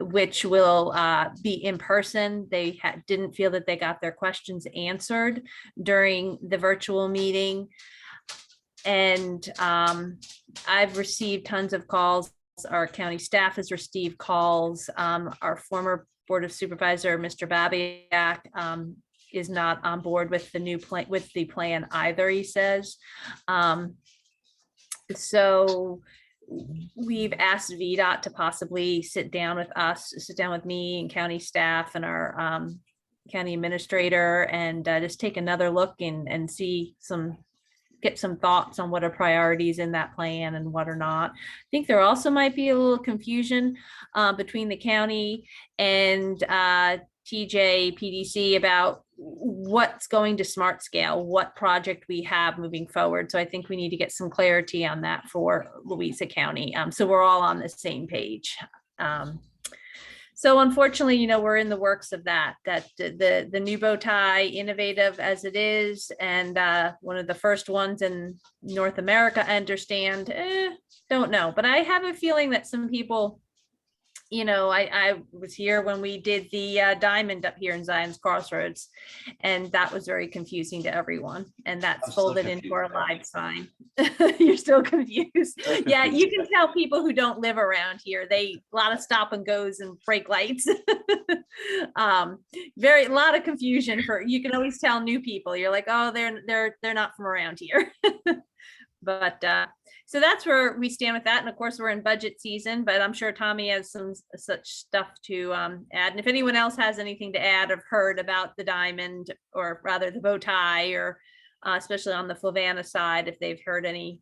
Speaker 7: which will be in person. They didn't feel that they got their questions answered during the virtual meeting. And I've received tons of calls. Our county staff has received calls. Our former Board of Supervisor, Mr. Babiak, is not on board with the new plan, with the plan either, he says. So we've asked VDOT to possibly sit down with me and county staff and our county administrator and just take another look and see some get some thoughts on what are priorities in that plan and what are not. I think there also might be a little confusion between the county and TJPDC about what's going to smart scale, what project we have moving forward. So I think we need to get some clarity on that for Louisa County. So we're all on the same page. So unfortunately, you know, we're in the works of that the new bow tie, innovative as it is, and one of the first ones in North America, I understand, don't know, but I have a feeling that some people, you know, I was here when we did the diamond up here in Zion's Crossroads, and that was very confusing to everyone. And that's folded into our live sign. You're still confused. Yeah, you can tell people who don't live around here. A lot of stop and goes and brake lights. A lot of confusion you can always tell new people. You're like, oh, they're not from around here. But so that's where we stand with that. And of course, we're in budget season, but I'm sure Tommy has some such stuff to add. And if anyone else has anything to add or heard about the diamond, or rather the bow tie, or especially on the Fluvanna side, if they've heard any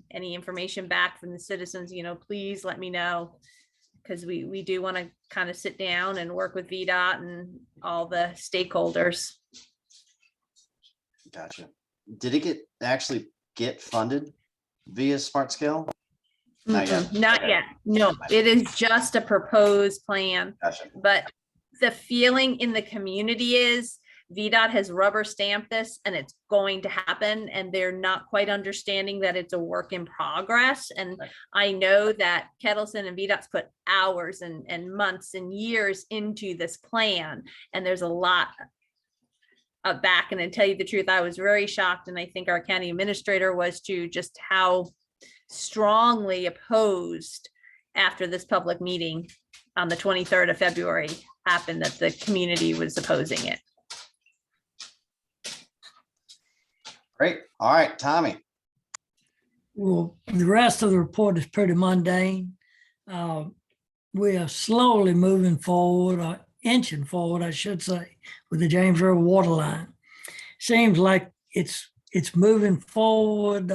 Speaker 7: information back from the citizens, you know, please let me know, because we do want to kind of sit down and work with VDOT and all the stakeholders.
Speaker 1: Gotcha. Did it actually get funded via Smart Scale? Not yet.
Speaker 7: Not yet. No, it is just a proposed plan.
Speaker 1: Gotcha.
Speaker 7: But the feeling in the community is VDOT has rubber stamped this and it's going to happen, and they're not quite understanding that it's a work in progress. And right. I know that Kettleson and VDOT's put hours and months and years into this plan, and there's a lot back. And to tell you the truth, I was very shocked, and I think our county administrator was too, just how strongly opposed after this public meeting on the 23rd of February happened, that the community was opposing it.
Speaker 1: Great. All right, Tommy.
Speaker 11: Well, the rest of the report is pretty mundane. We are slowly moving forward, inching forward, I should say, with the James River water line. Seems like it's moving forward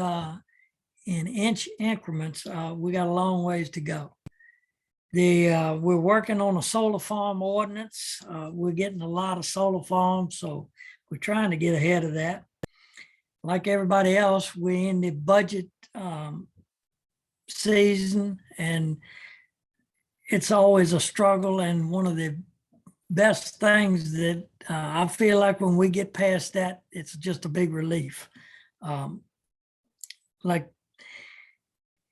Speaker 11: in inch increments. We got a long ways to go. We're working on a solar farm ordinance. We're getting a lot of solar farms, so we're trying to get ahead of that. Like everybody else, we're in the budget season, and it's always a struggle. And one of the best things that I feel like when we get past that, it's just a big relief. Like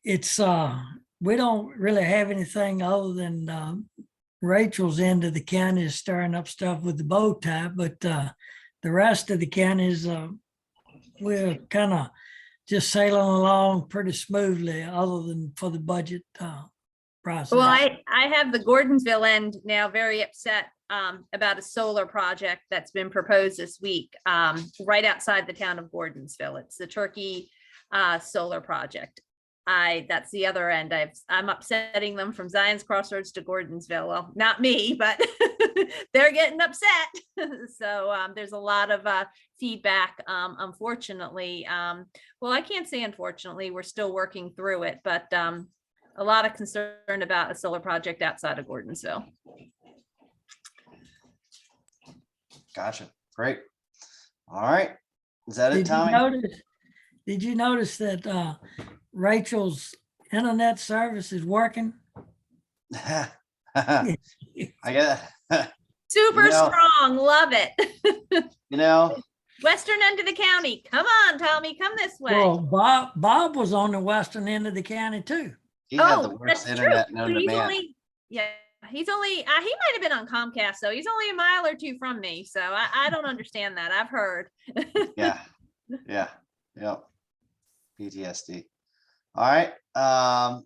Speaker 11: it's, we don't really have anything other than Rachel's end of the county is stirring up stuff with the bow tie, but the rest of the counties, we're kind of just sailing along pretty smoothly, other than for the budget process.
Speaker 7: Well, I have the Gordonsville end now very upset about a solar project that's been proposed this week right outside the town of Gordonsville. It's the Turkey solar project. That's the other end. I'm upsetting them from Zion's Crossroads to Gordonsville. Well, not me, but they're getting upset. So there's a lot of feedback, unfortunately. Well, I can't say unfortunately, we're still working through it, but a lot of concern about a solar project outside of Gordonsville.
Speaker 1: Gotcha. Great. All right. Is that it, Tommy?
Speaker 11: Did you notice that Rachel's internet service is working?
Speaker 1: I get
Speaker 7: super strong. Love it.
Speaker 11: Western
Speaker 7: end of the county. Come on, Tommy, come this way.
Speaker 11: Well, Bob was on the western end of the county too.
Speaker 1: He had the worst internet known to man.
Speaker 7: He might have been on Comcast, so he's only a mile or two from me. So I don't understand that. I've heard.
Speaker 1: Yeah. PTSD. All right.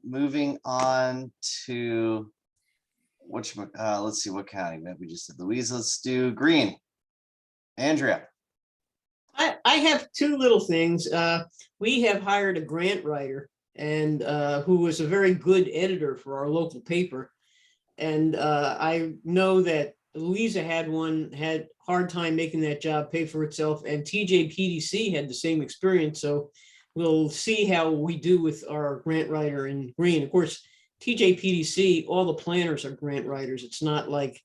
Speaker 1: Moving on to let's see what county. Maybe we just did Louisa. Let's do Greene. Andrea.
Speaker 16: I have two little things. We have hired a grant writer, and who was a very good editor for our local paper. And I know that Louisa had one, had hard time making that job pay for itself, and TJPDC had the same experience. So we'll see how we do with our grant writer in Greene. Of course, TJPDC, all the planners are grant writers. It's not like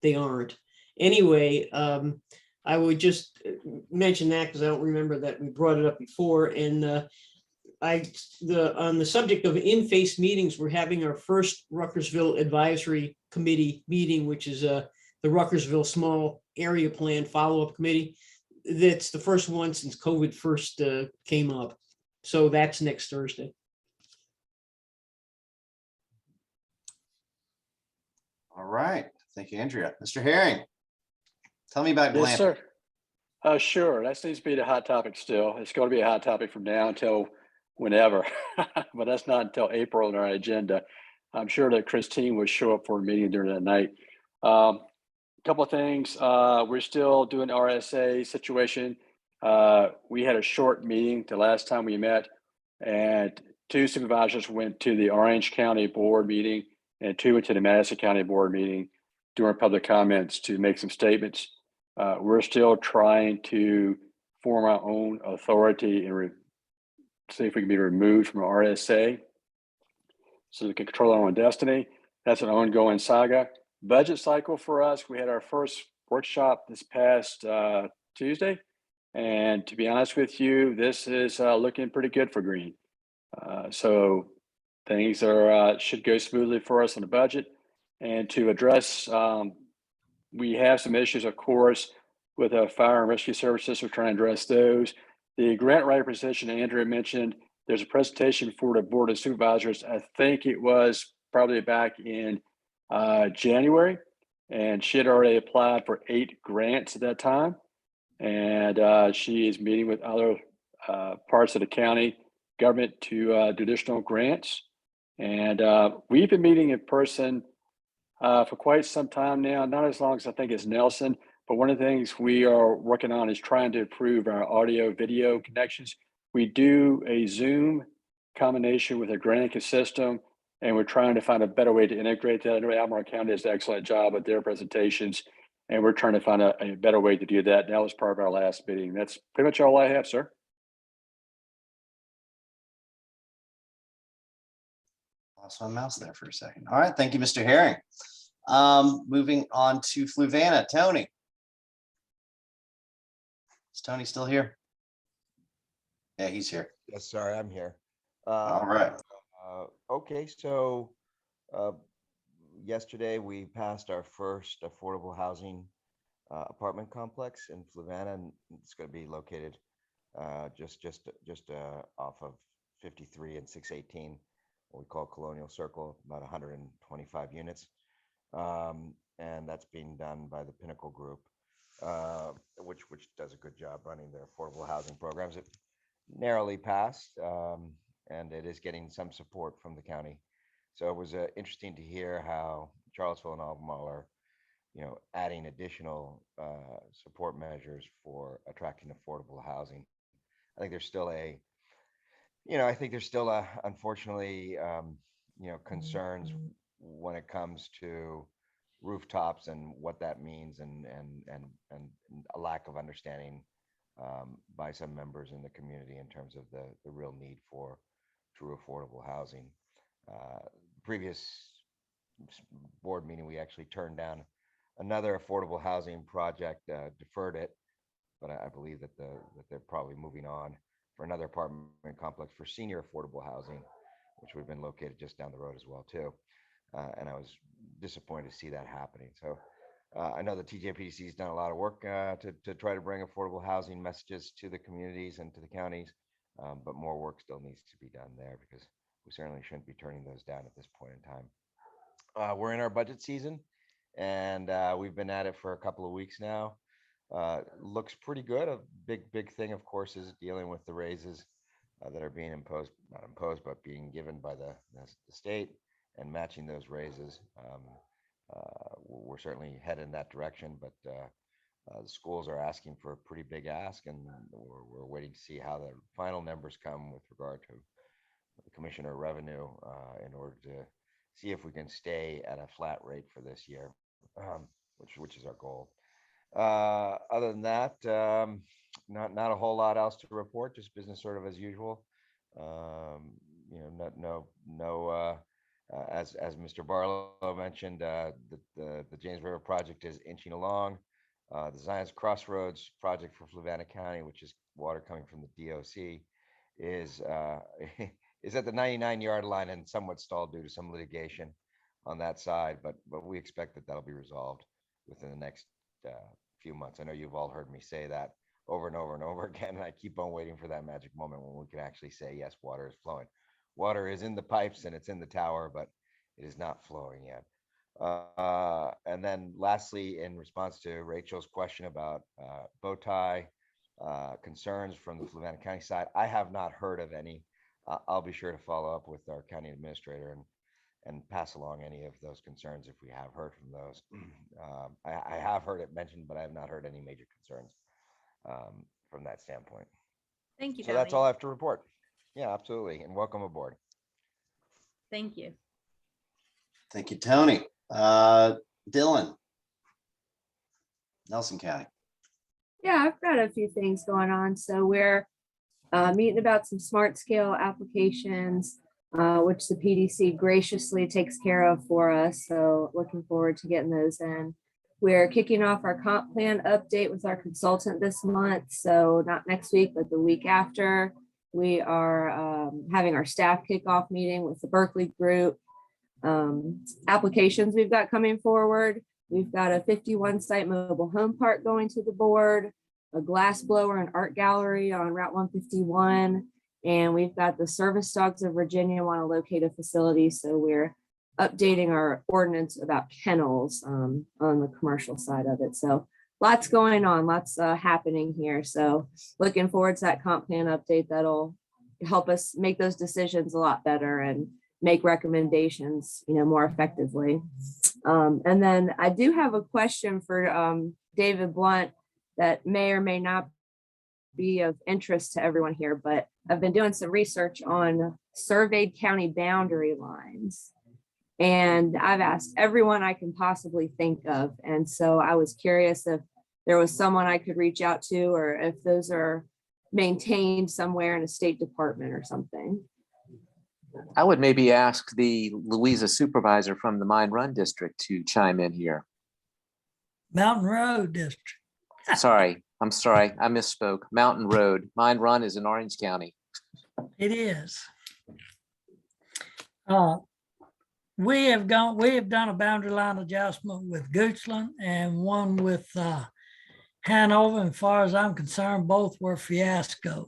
Speaker 16: they aren't. Anyway, I would just mention that because I don't remember that we brought it up before. And on the subject of in-face meetings, we're having our first Rutgersville Advisory Committee meeting, which is the Rutgersville Small Area Plan Follow-Up Committee. That's the first one since COVID first came up. So that's next Thursday.
Speaker 1: All right. Thank you, Andrea. Mr. Herring, tell me about
Speaker 17: Yes,
Speaker 1: glamping.
Speaker 17: sir. Sure. That seems to be the hot topic still. It's going to be a hot topic from now until whenever, but that's not until April on our agenda. I'm sure that Christine will show up for a meeting during the night. A couple of things. We're still doing RSA situation. We had a short meeting the last time we met, and 2 supervisors went to the Orange County Board meeting and 2 went to the Madison County Board meeting during public comments to make some statements. We're still trying to form our own authority and see if we can be removed from RSA so we can control our own destiny. That's an ongoing saga. Budget cycle for us, we had our first workshop this past Tuesday. And to be honest with you, this is looking pretty good for Greene. So things are should go smoothly for us on the budget. And to address, we have some issues, of course, with our fire and rescue services. We're trying to address those. The grant writer position Andrea mentioned, there's a presentation for the Board of Supervisors. I think it was probably back in January, and she had already applied for 8 grants at that time. And she is meeting with other parts of the county government to do additional grants. And we've been meeting in person for quite some time now, not as long as I think as Nelson, but one of the things we are working on is trying to improve our audio video connections. We do a Zoom combination with a Granicus system, and we're trying to find a better way to integrate that. I know Albemarle County does an excellent job at their presentations, and we're trying to find a better way to do that. That was part of our last meeting. That's pretty much all I have, sir.
Speaker 1: Lost my mouse there for a second. All right, thank you, Mr. Herring. Moving on to Fluvanna. Tony. Is Tony still here? Yeah, he's here.
Speaker 18: Yes, sorry, I'm here.
Speaker 1: All right.
Speaker 18: Okay, so yesterday we passed our first affordable housing apartment complex in Fluvanna, and it's going to be located just off of 53 and 618, what we call Colonial Circle, about 125 units. And that's being done by the Pinnacle Group, which does a good job running their affordable housing programs. It narrowly passed, and it is getting some support from the county. So it was interesting to hear how Charlottesville and Albemarle are, adding additional support measures for attracting affordable housing. I think there's still unfortunately, concerns when it comes to rooftops and what that means, and a lack of understanding by some members in the community in terms of the real need for true affordable housing. Previous board meeting, we actually turned down another affordable housing project, deferred it, but I believe that they're probably moving on for another apartment complex for senior affordable housing, which would have been located just down the road as well too. And I was disappointed to see that happening. So I know the TJPDC has done a lot of work to try to bring affordable housing messages to the communities and to the counties, but more work still needs to be done there, because we certainly shouldn't be turning those down at this point in time. We're in our budget season, and we've been at it for a couple of weeks now. Looks pretty good. A big thing, of course, is dealing with the raises that are being not imposed, but being given by the state, and matching those raises. We're certainly headed in that direction, but the schools are asking for a pretty big ask, and we're waiting to see how the final numbers come with regard to the Commissioner of Revenue in order to see if we can stay at a flat rate for this year. which is our goal. Other than that, not a whole lot else to report, just business sort of as usual. As Mr. Barlow mentioned, the James River project is inching along. The Zions Crossroads project for Fluvanna County, which is water coming from the DOC, is at the 99-yard line and somewhat stalled due to some litigation on that side, but we expect that that'll be resolved within the next few months. I know you've all heard me say that over and over and over again, and I keep on waiting for that magic moment when we can actually say, yes, water is flowing. Water is in the pipes and it's in the tower, but it is not flowing yet. And then lastly, in response to Rachel's question about bow tie concerns from the Fluvanna County side, I have not heard of any. I'll be sure to follow up with our county administrator and pass along any of those concerns if we have heard from those. I have heard it mentioned, but I have not heard any major concerns from that standpoint.
Speaker 7: Thank you,
Speaker 18: So that's
Speaker 7: Tony.
Speaker 18: all I have to report. Yeah, absolutely. And welcome aboard.
Speaker 7: Thank you.
Speaker 1: Thank you, Tony. Dylan, Nelson County.
Speaker 19: Yeah, I've got a few things going on. So we're meeting about some smart scale applications, which the PDC graciously takes care of for us. So looking forward to getting those in. We're kicking off our comp plan update with our consultant this month. So not next week, but the week after. We are having our staff kickoff meeting with the Berkeley group. Applications we've got coming forward. We've got a 51 site mobile home park going to the board, a glass blower and art gallery on Route 151. And we've got the Service Dogs of Virginia want to locate a facility. So we're updating our ordinance about kennels on the commercial side of it. So lots going on, lots happening here. So looking forward to that comp plan update that'll help us make those decisions a lot better and make recommendations, more effectively. And then I do have a question for David Blunt that may or may not be of interest to everyone here, but I've been doing some research on surveyed county boundary lines. And I've asked everyone I can possibly think of. And so I was curious if there was someone I could reach out to, or if those are maintained somewhere in a state department or something.
Speaker 13: I would maybe ask the Louisa supervisor from the Mine Run district to chime in here.
Speaker 11: Mountain Road District.
Speaker 13: Sorry, I'm sorry, I misspoke. Mountain Road. Mine Run is in Orange County.
Speaker 11: It is. We have done a boundary line adjustment with Goochland and one with Hanover. And as far as I'm concerned, both were fiascos.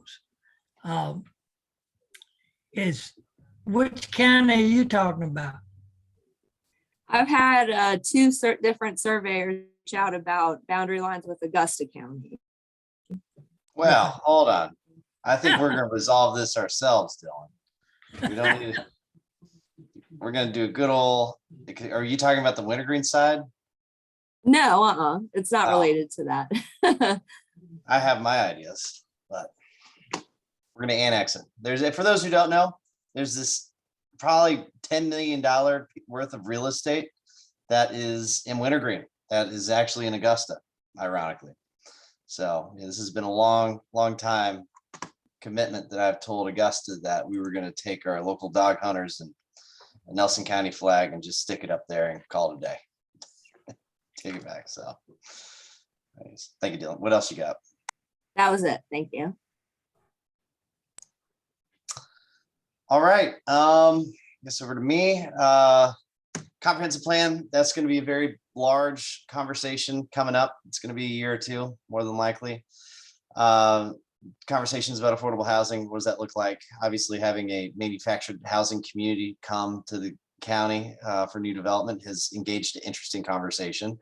Speaker 11: Which county are you talking about?
Speaker 19: I've had two different surveyors reach out about boundary lines with Augusta County.
Speaker 1: Well, hold on. I think we're going to resolve this ourselves, Dylan. We don't need to. We're going to do a good old. Are you talking about the Wintergreen side?
Speaker 19: No, it's not related to that.
Speaker 1: I have my ideas, but we're going to annex it. For those who don't know, there's this probably $10 million worth of real estate that is in Wintergreen that is actually in Augusta, ironically. So this has been a long time commitment that I've told Augusta that we were going to take our local dog hunters and a Nelson County flag and just stick it up there and call it a day. Take it back. So nice. Thank you, Dylan. What else you got?
Speaker 19: That was it. Thank you.
Speaker 1: All right. Guess over to me. Comprehensive plan. That's going to be a very large conversation coming up. It's going to be a year or two, more than likely. Conversations about affordable housing. What does that look like? Obviously, having a manufactured housing community come to the county for new development has engaged an interesting conversation.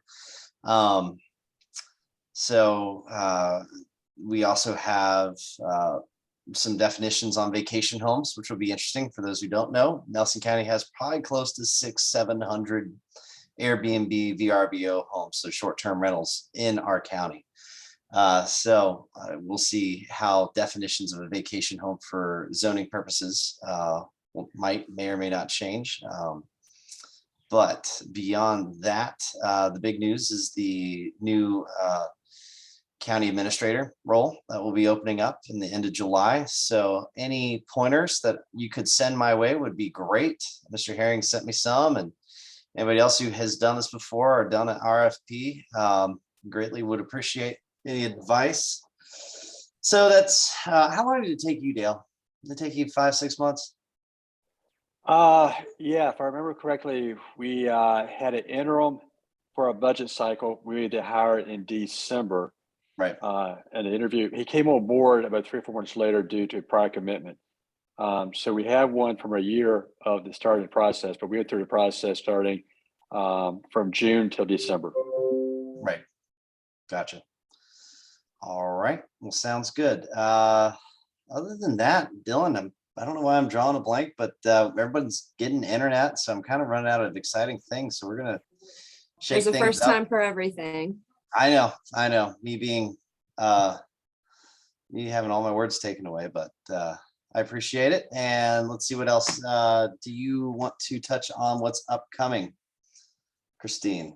Speaker 1: We also have some definitions on vacation homes, which will be interesting for those who don't know. Nelson County has probably close to 600-700 Airbnb VRBO homes, so short-term rentals in our county. We'll see how definitions of a vacation home for zoning purposes may or may not change. But beyond that, the big news is the new county administrator role that will be opening up in the end of July. So any pointers that you could send my way would be great. Mr. Herring sent me some, and anybody else who has done this before or done an RFP, greatly would appreciate any advice. So that's, how long did it take you, Dale? Did it take you 5-6 months?
Speaker 17: Yeah, if I remember correctly, we had an interim for a budget cycle. We had to hire it in December.
Speaker 1: Right.
Speaker 17: And the interview, he came on board about 3 or 4 months later due to prior commitment. So we have one from a year of the starting process, but we went through the process starting from June till December.
Speaker 1: Right. Gotcha. All right. Well, sounds good. Other than that, Dylan, I don't know why I'm drawing a blank, but everyone's getting internet, so I'm kind of running out of exciting things. So we're gonna shake
Speaker 19: There's a
Speaker 1: things
Speaker 19: first
Speaker 1: up.
Speaker 19: time for everything.
Speaker 1: I know. Me being me having all my words taken away, but I appreciate it. And let's see what else. Do you want to touch on what's upcoming, Christine?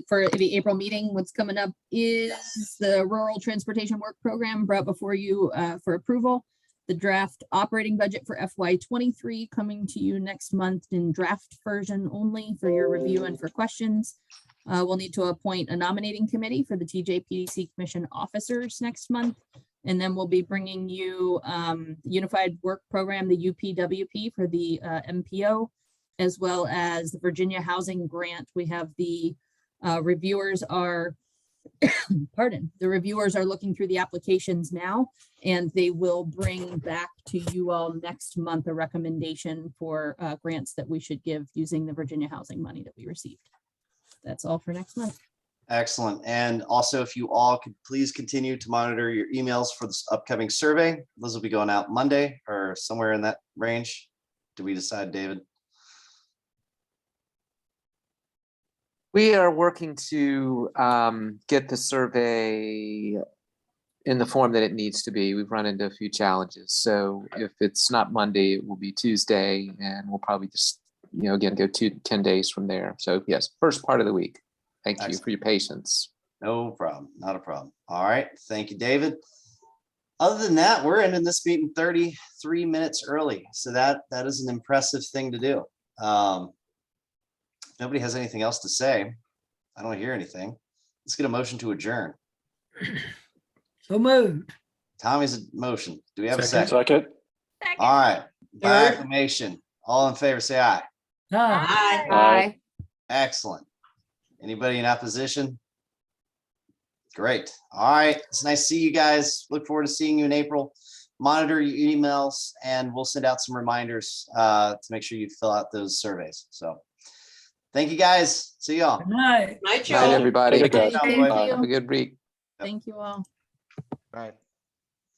Speaker 3: For the April meeting, what's coming up is the Rural Transportation Work Program brought before you for approval. The draft operating budget for FY23 coming to you next month in draft version only for your review and for questions. We'll need to appoint a nominating committee for the TJPDC Commission officers next month. And then we'll be bringing you Unified Work Program, the UPWP for the MPO, as well as the Virginia Housing Grant. We have the reviewers are, the reviewers are looking through the applications now, and they will bring back to you all next month a recommendation for grants that we should give using the Virginia housing money that we received. That's all for next month.
Speaker 1: Excellent. And also, if you all could please continue to monitor your emails for this upcoming survey. Those will be going out Monday or somewhere in that range. Do we decide, David?
Speaker 13: We are working to get the survey in the form that it needs to be. We've run into a few challenges. So if it's not Monday, it will be Tuesday, and we'll probably just, again, go 10 days from there. So yes, first part of the week. Thank you for your patience.
Speaker 1: No problem. Not a problem. All right. Thank you, David. Other than that, we're ending this meeting 33 minutes early. So that is an impressive thing to do. Nobody has anything else to say. I don't hear anything. Let's get a motion to adjourn.
Speaker 11: So moved.
Speaker 1: Tommy's a motion. Do we have a
Speaker 17: Second.
Speaker 1: second? All right. By acclamation, all in favor, say aye.
Speaker 11: Aye.
Speaker 19: Aye.
Speaker 1: Excellent. Anybody in opposition? Great. All right. It's nice to see you guys. Look forward to seeing you in April. Monitor your emails, and we'll send out some reminders to make sure you fill out those surveys. So thank you, guys. See y'all.
Speaker 11: Good night.
Speaker 16: Night,
Speaker 13: Good night, everybody.
Speaker 1: Good night.
Speaker 3: Thank you.
Speaker 13: Have a good week.
Speaker 3: Thank you all.
Speaker 18: All right.